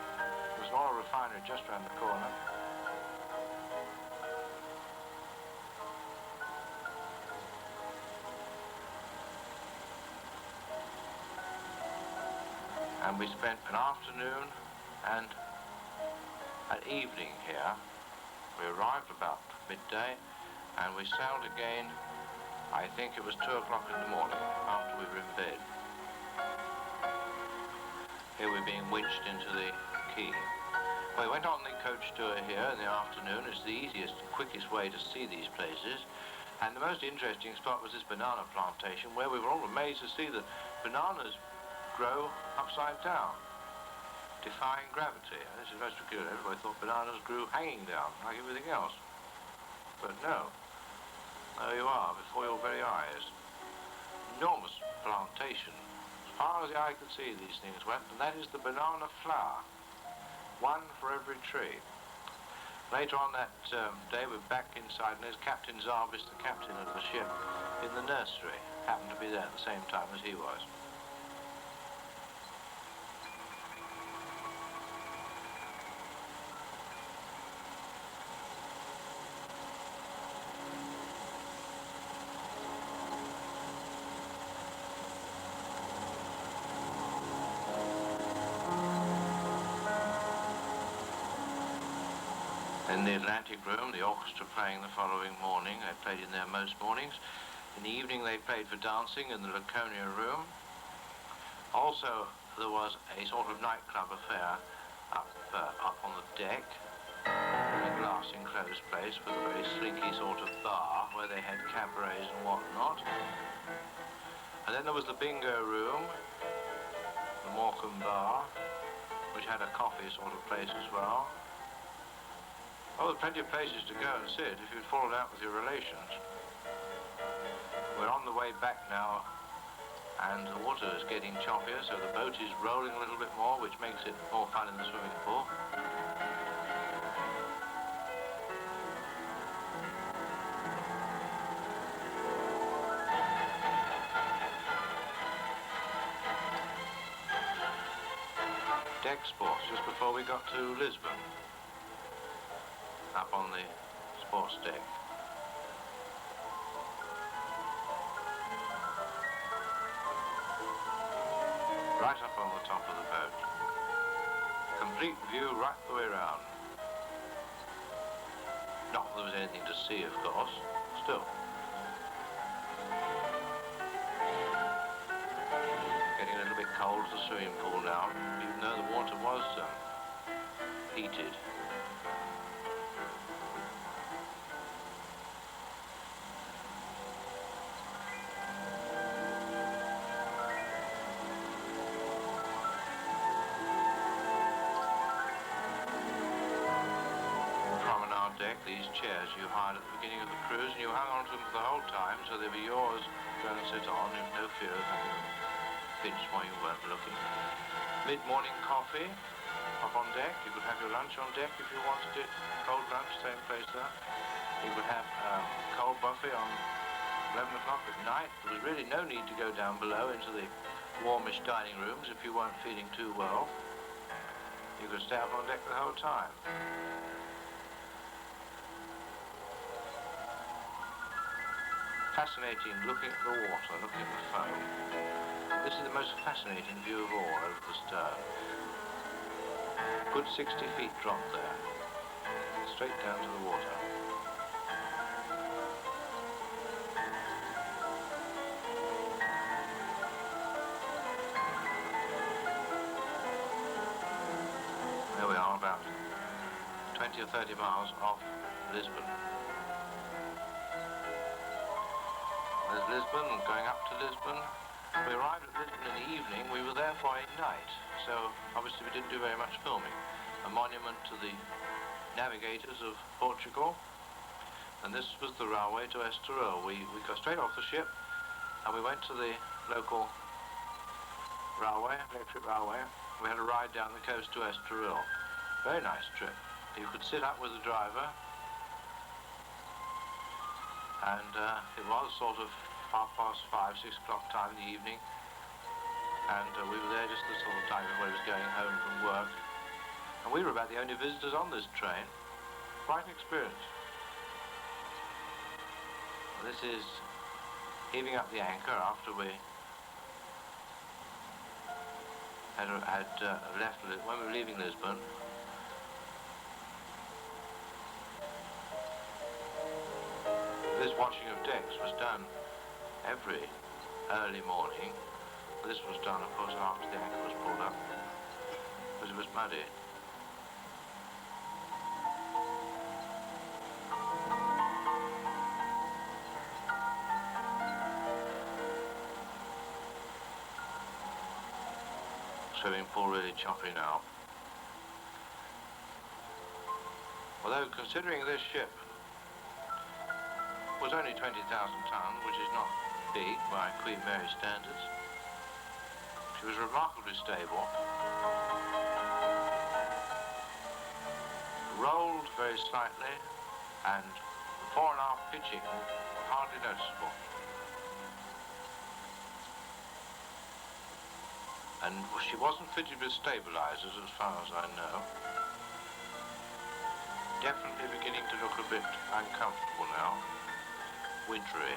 There's an oil refinery just round the corner. And we spent an afternoon and an evening here. We arrived about midday and we sailed again, I think it was 2 o'clock in the morning after we were in bed. Here we're being winched into the quay. We went on the coach tour here in the afternoon. It's the easiest and quickest way to see these places. And the most interesting spot was this banana plantation, where we were all amazed to see that bananas grow upside down, defying gravity. And this is most peculiar. Everybody thought bananas grew hanging down, like everything else. But no. There you are, before your very eyes. Enormous plantation. As far as the eye could see, these things went, and that is the banana flower. 1 for every tree. Later on that day, we're back inside, and there's Captain Zarvis, the captain of the ship, in the nursery. Happened to be there at the same time as he was. In the Atlantic room, the orchestra playing the following morning. They played in there most mornings. In the evening, they played for dancing in the Laconia room. Also, there was a sort of nightclub affair up on the deck, in a glass enclosed place with a very slinky sort of bar where they had cabarets and whatnot. And then there was the bingo room, the Morecambe bar, which had a coffee sort of place as well. Oh, there's plenty of places to go and sit if you'd fallen out with your relations. We're on the way back now, and the water is getting choppier, so the boat is rolling a little bit more, which makes it more fun in the swimming pool. Deck sports, just before we got to Lisbon, up on the sports deck. Right up on the top of the boat. Complete view right the way around. Not that there was anything to see, of course, still. Getting a little bit cold to the swimming pool now, even though the water was heated. Deck, these chairs you hired at the beginning of the cruise, and you hung on to them for the whole time, so they'd be yours to go and sit on, with no fear of having them pinched while you weren't looking. Mid-morning coffee up on deck. You could have your lunch on deck if you wanted it. Cold lunch, same place there. You could have cold buffet on 11 o'clock at night. There was really no need to go down below into the warmish dining rooms if you weren't feeling too well. You could stay up on deck the whole time. Fascinating looking at the water, looking at the foam. This is the most fascinating view of all over the stern. Good 60 feet drop there, straight down to the water. There we are, about 20 or 30 miles off Lisbon. There's Lisbon, and going up to Lisbon. We arrived at Lisbon in the evening. We were there for a night, so obviously we didn't do very much filming. A monument to the navigators of Portugal, and this was the railway to Estoril. We got straight off the ship, and we went to the local railway, electric railway. We had a ride down the coast to Estoril. Very nice trip. You could sit up with the driver, and it was sort of 5:30, 6 o'clock time in the evening, and we were there just the sort of time when he was going home from work, and we were about the only visitors on this train. Quite an experience. This is heaving up the anchor after we had left when we were leaving Lisbon. This washing of decks was done every early morning. This was done, of course, after the anchor was pulled up, because it was muddy. Swimming pool really choppy now. Although, considering this ship was only 20,000 tons, which is not big by Queen Mary standards, she was remarkably stable, rolled very slightly, and the fore and aft pitching hardly noticeable. And she wasn't fitted with stabilizers as far as I know. Definitely beginning to look a bit uncomfortable now. Wintry.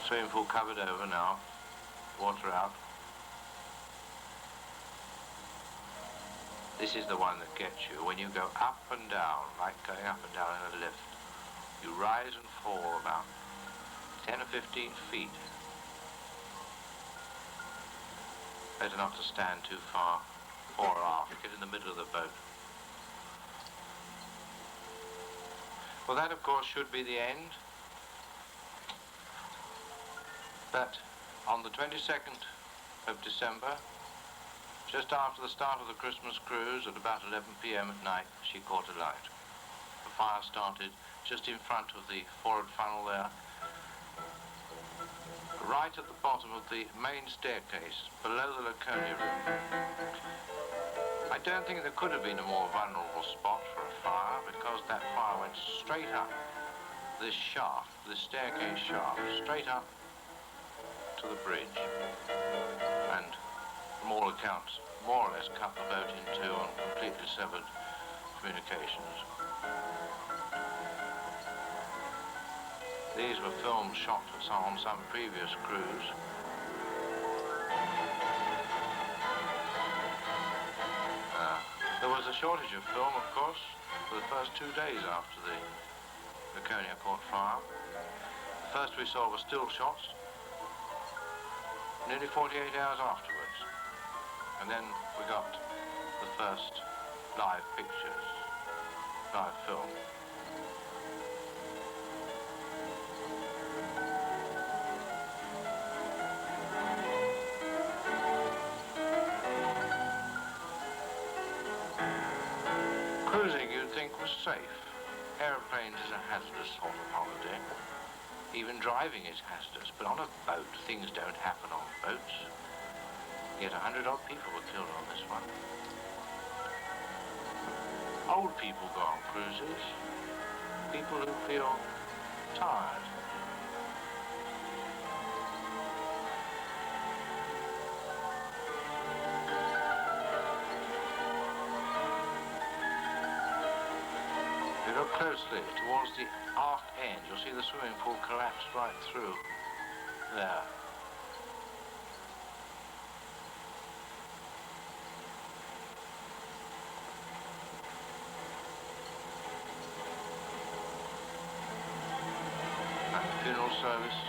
Swimming pool covered over now. Water out. This is the one that gets you when you go up and down, like going up and down in a lift. You rise and fall about 10 or 15 feet. Better not to stand too far fore or aft, get in the middle of the boat. Well, that of course should be the end. But on the 22nd of December, just after the start of the Christmas cruise at about 11 p.m. at night, she caught a light. The fire started just in front of the forward funnel there, right at the bottom of the main staircase, below the Laconia room. I don't think there could have been a more vulnerable spot for a fire, because that fire went straight up this shaft, this staircase shaft, straight up to the bridge, and from all accounts, more or less cut the boat in two and completely severed communications. These were films shot on some previous cruise. There was a shortage of film, of course, for the first 2 days after the Laconia caught fire. The first we saw were still shots, nearly 48 hours afterwards. And then we got the first live pictures, live film. Cruising, you'd think, was safe. Aeroplanes is a hazardous sort of holiday. Even driving is hazardous, but on a boat, things don't happen on boats. Yet 100-odd people were killed on this one. Old people go on cruises. People who feel tired. If you look closely towards the aft end, you'll see the swimming pool collapse right through there. Funeral service,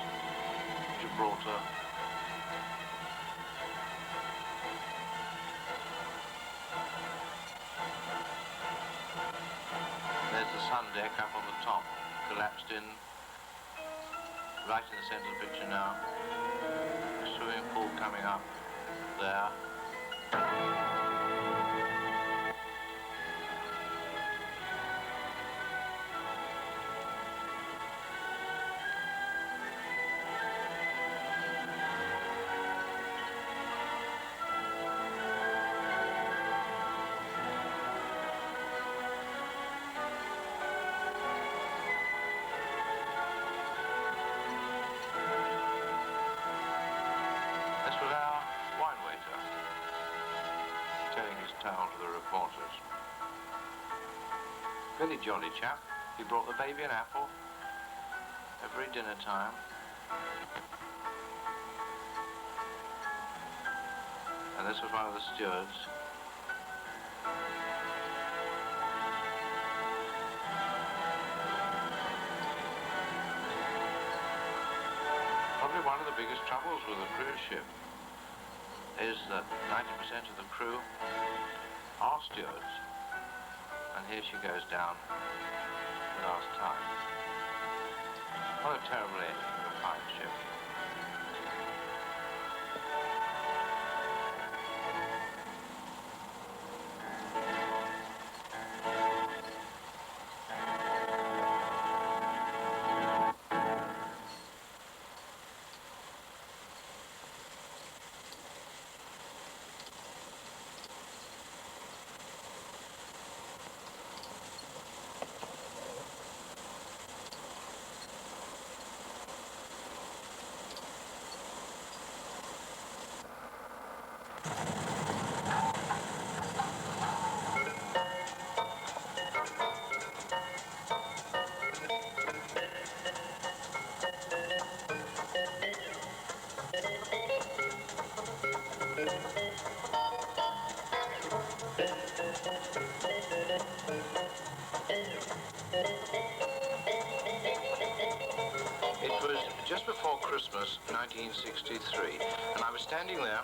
Gibraltar. There's the sun deck up on the top, collapsed in, right in the centre of the picture now. The swimming pool coming up there. To the reporters. Really jolly chap. He brought the baby an apple every dinner time. And this was one of the stewards. Probably one of the biggest troubles with a cruise ship is that 90% of the crew are stewards, and here she goes down the last time. What a terrible ending of a fine ship. It was just before Christmas 1963, and I was standing there,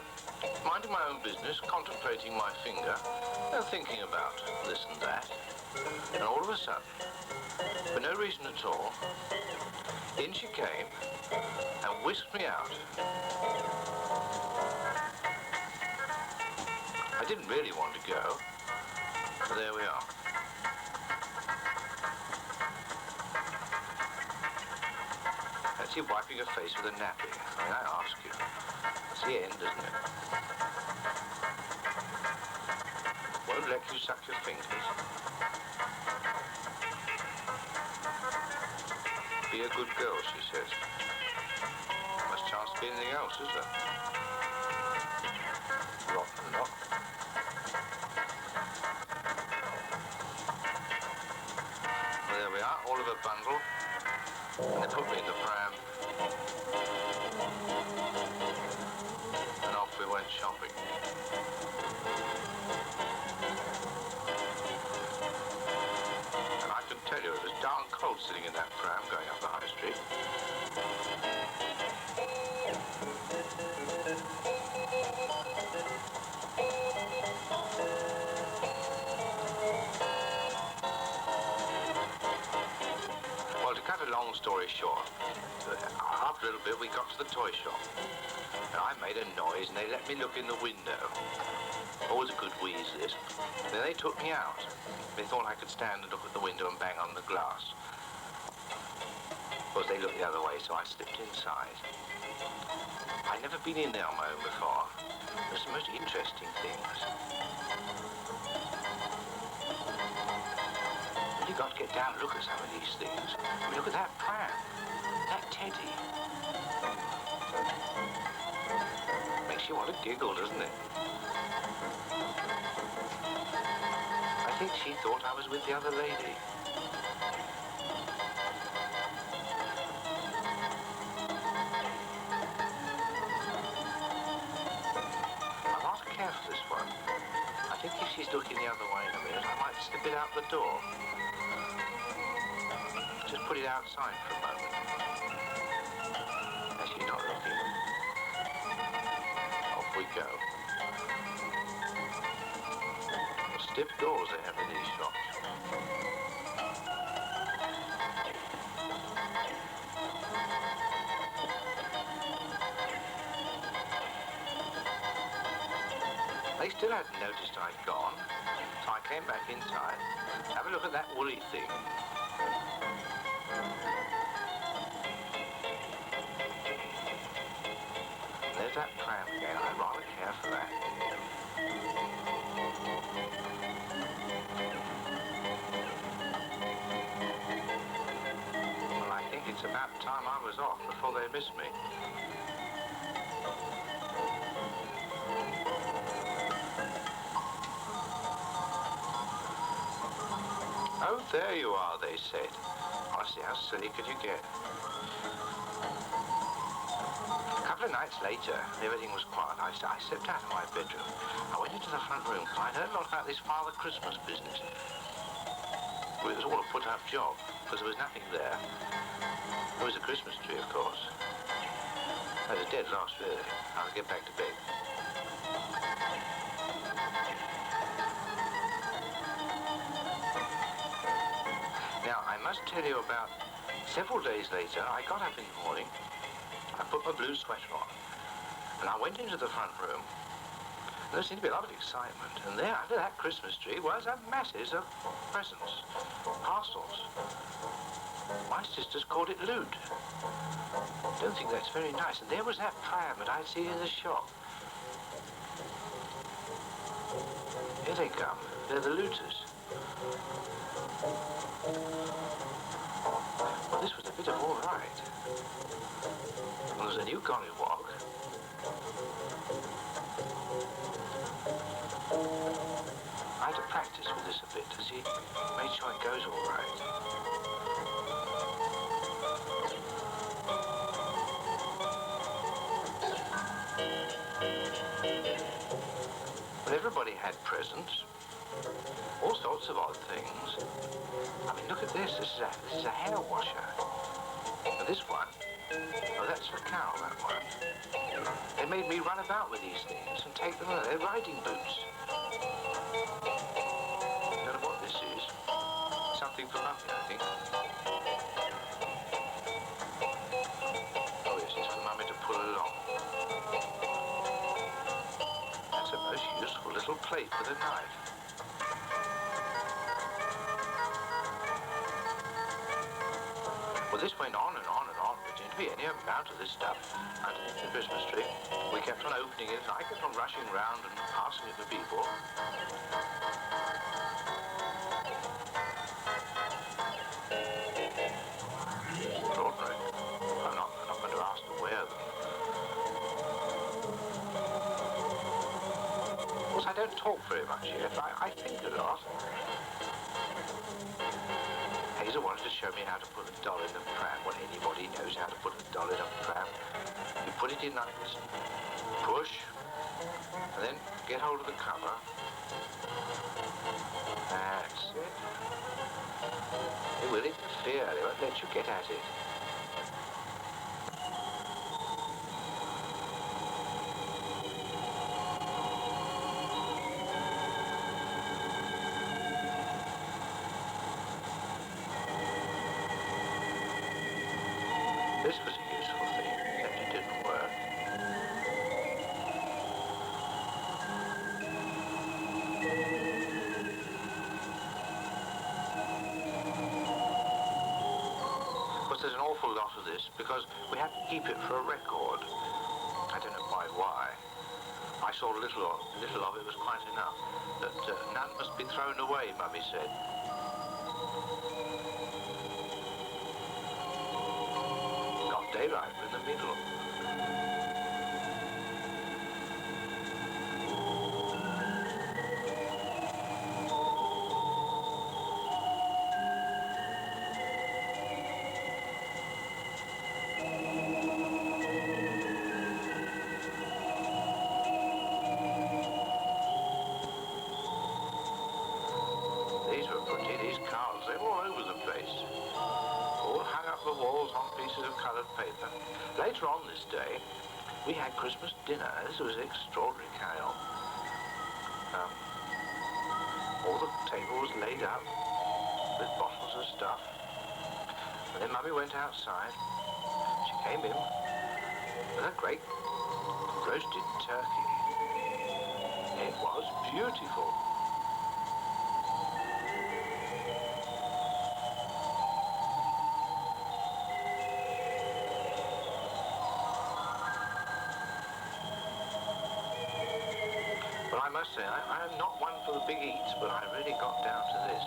minding my own business, contemplating my finger, and thinking about this and that. And all of a sudden, for no reason at all, in she came and whisked me out I didn't really want to go, but there we are. That's you wiping your face with a nappy. I mean, I ask you. That's the end, isn't it? Won't let you suck your fingers. Be a good girl, she says. Must chance to be anything else, is there? Rotten lot. Well, there we are, all of a bundle. And they put me in the pram. And off we went shopping. And I can tell you, it was darn cold sitting in that pram going up the high street. Well, to cut a long story short, after a little bit we got to the toy shop. And I made a noise and they let me look in the window. Always a good wheeze, this. Then they took me out. They thought I could stand and look at the window and bang on the glass. Of course, they looked the other way, so I slipped inside. I'd never been in there on my own before. There's the most interesting things. You've got to get down and look at some of these things. I mean, look at that pram. That teddy. Makes you want to giggle, doesn't it? I think she thought I was with the other lady. I'm rather careful, this one. I think if she's looking the other way in a minute, I might slip it out the door. Just put it outside for a moment. As she's not looking. Off we go. Stiff doors they have in these shops. They still hadn't noticed I'd gone, so I came back inside. Have a look at that woolly thing. There's that pram again. I'd rather care for that. Well, I think it's about time I was off before they missed me. Oh, there you are, they said. Honestly, how silly could you get? A couple of nights later, everything was quiet. I stepped out of my bedroom. I went into the front room because I'd heard a lot about this Father Christmas business. Well, it was all a put-up job because there was nothing there. There was a Christmas tree, of course. That was dead last, really. I'll get back to bed. Now, I must tell you about several days later, I got up in the morning, I put my blue sweater on, and I went into the front room, and there seemed to be a lot of excitement, and there, under that Christmas tree, was a masses of presents, parcels. My sisters called it loot. Don't think that's very nice. And there was that pram that I'd seen in the shop. Here they come. They're the looters. Well, this was a bit of all right. Well, there's a new gollywog. I had to practice with this a bit to see, make sure it goes all right. Well, everybody had presents. All sorts of odd things. I mean, look at this. This is a hair washer. And this one, oh, that's for cow, that one. They made me run about with these things and take them out. They're riding boots. I don't know what this is. Something for Mummy, I think. Oh, yes, it's for Mummy to pull along. That's a most useful little plate with a knife. Well, this went on and on and on. There didn't be any amount of this stuff underneath the Christmas tree. We kept on opening it, and I kept on rushing round and passing it to people. Extraordinary. I'm not going to ask to wear them. Of course, I don't talk very much yet. I think a lot. Hazel wanted to show me how to put a doll in a pram. Well, anybody knows how to put a doll in a pram. You put it in like this, push, and then get hold of the cover. That's it. They will interfere. They won't let you get at it. This was a useful thing, except it didn't work. Of course, there's an awful lot of this because we have to keep it for a record. I don't know quite why. I saw little of it was quite enough. But none must be thrown away, Mummy said. Got daylight in the middle. These cards, they're all over the place. All hung up the walls on pieces of coloured paper. Later on this day, we had Christmas dinner. This was extraordinary chaos. All the table was laid up with bottles of stuff. And then Mummy went outside. She came in with a great roasted turkey. It was beautiful. But I must say, I am not one for the big eats, but I really got down to this.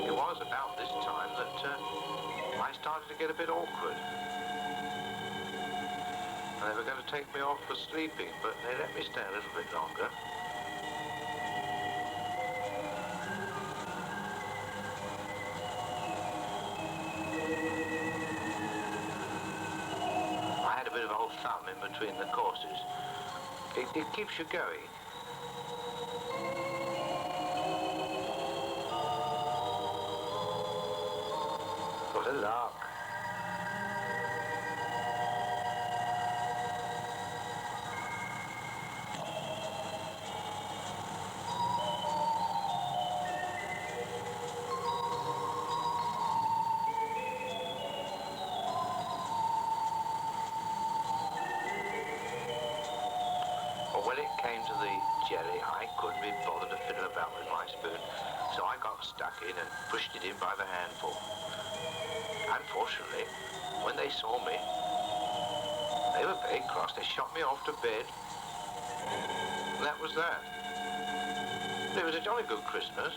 It was about this time that I started to get a bit awkward. And they were going to take me off for sleeping, but they let me stay a little bit longer. Thumb in between the courses. It keeps you going. What a lark. When it came to the jelly, I couldn't be bothered to fiddle about with my spoon, so I got stuck in and pushed it in by the handful. Unfortunately, when they saw me, they were very cross. They shot me off to bed, and that was that. It was a jolly good Christmas.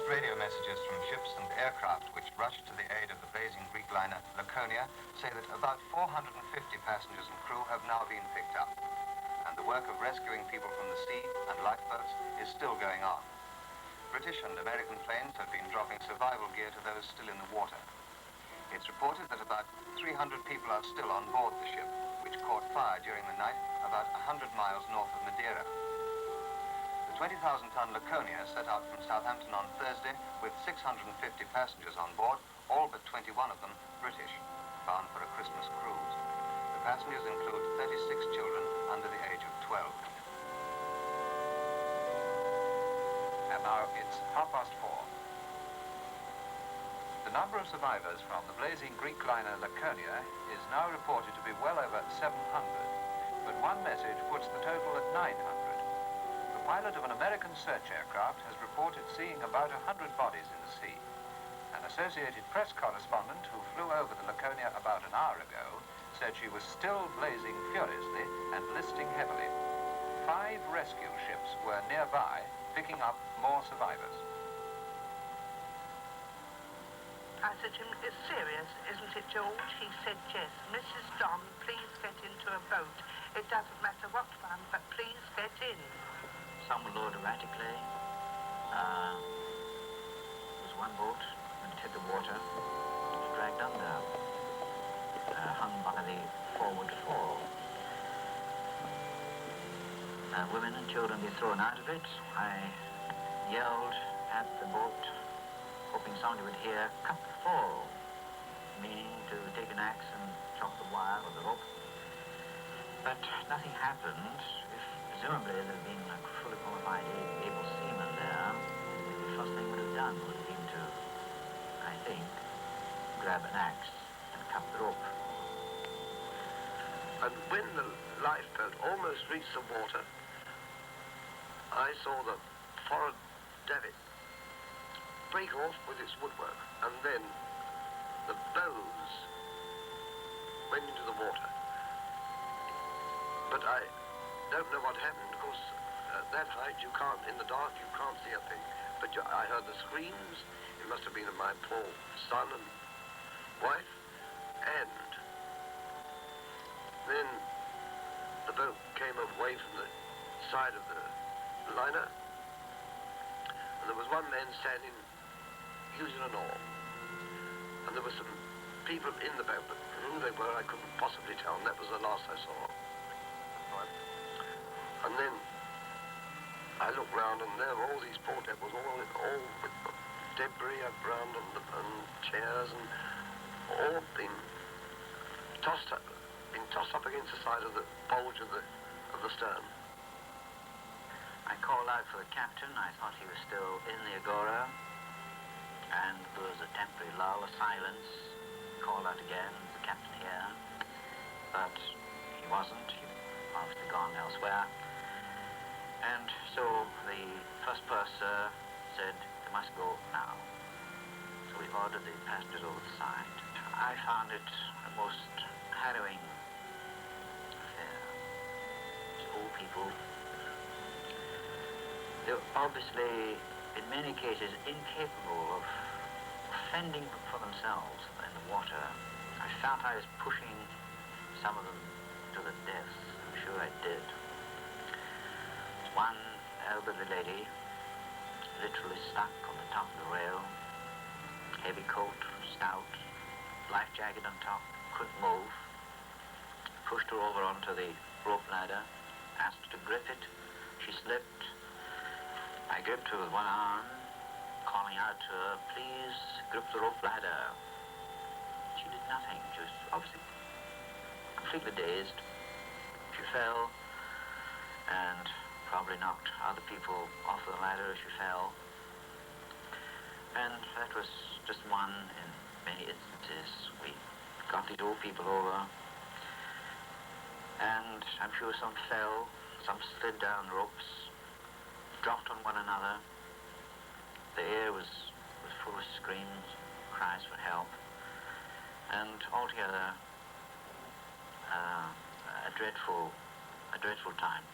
latest radio messages from ships and aircraft which rushed to the aid of the blazing Greek liner Laconia say that about 450 passengers and crew have now been picked up. And the work of rescuing people from the sea and lifeboats is still going on. British and American planes have been dropping survival gear to those still in the water. It's reported that about 300 people are still on board the ship, which caught fire during the night about 100 miles north of Madeira. The 20,000-ton Laconia set out from Southampton on Thursday with 650 passengers on board, all but 21 of them British, bound for a Christmas cruise. The passengers include 36 children under the age of 12. And now it's 4:30. The number of survivors from the blazing Greek liner Laconia is now reported to be well over 700, but one message puts the total at 900. The pilot of an American search aircraft has reported seeing about 100 bodies in the sea. An Associated Press correspondent who flew over the Laconia about an hour ago said she was still blazing furiously and listing heavily. 5 rescue ships were nearby, picking up more survivors. I said to him, "It's serious, isn't it, George?" He said, "Yes. Mrs. John, please get into a boat. It doesn't matter what one, but please get in." Some were lowered erratically. There was one boat, when it hit the water, it was dragged under, hung by the forward fall. Women and children were thrown out of it. I yelled at the boat, hoping somebody would hear, "Cut the fall," meaning to take an axe and chop the wire or the rope. But nothing happened. Presumably there had been a fully qualified able seaman there. The first thing would have done would have been to, I think, grab an axe and cut the rope. And when the lifeboat almost reached the water, I saw the forward davit break off with its woodwork, and then the bows went into the water. But I don't know what happened, because at that height you can't, in the dark, you can't see a thing. But I heard the screams. It must have been of my poor son and wife. And then the boat came away from the side of the liner, and there was one man standing using an oar. And there were some people in the boat, but who they were I couldn't possibly tell, and that was the last I saw. And then I looked round, and there were all these poor devils, all with debris around and chairs, and all been tossed up against the side of the bulge of the stern. I called out for the captain. I thought he was still in the Agora, and there was a temporary lull, a silence. Called out again, "Is the captain here?" But he wasn't. He was obviously gone elsewhere. And so the first purser said, "They must go now." So we ordered the passengers over the side. I found it a most harrowing affair. These old people, they were obviously, in many cases, incapable of fending for themselves in the water. I felt I was pushing some of them to the death. I'm sure I did. One elderly lady, literally stuck on the top of the rail, heavy coat, stout, life jacket on top, couldn't move. Pushed her over onto the rope ladder, asked her to grip it. She slipped. I gripped her with one arm, calling out to her, "Please grip the rope ladder." She did nothing. She was obviously completely dazed. She fell and probably knocked other people off the ladder as she fell. And that was just one in many instances. We got these old people over, and I'm sure some fell, some slid down ropes, dropped on one another. The air was full of screams, cries for help, and altogether a dreadful time.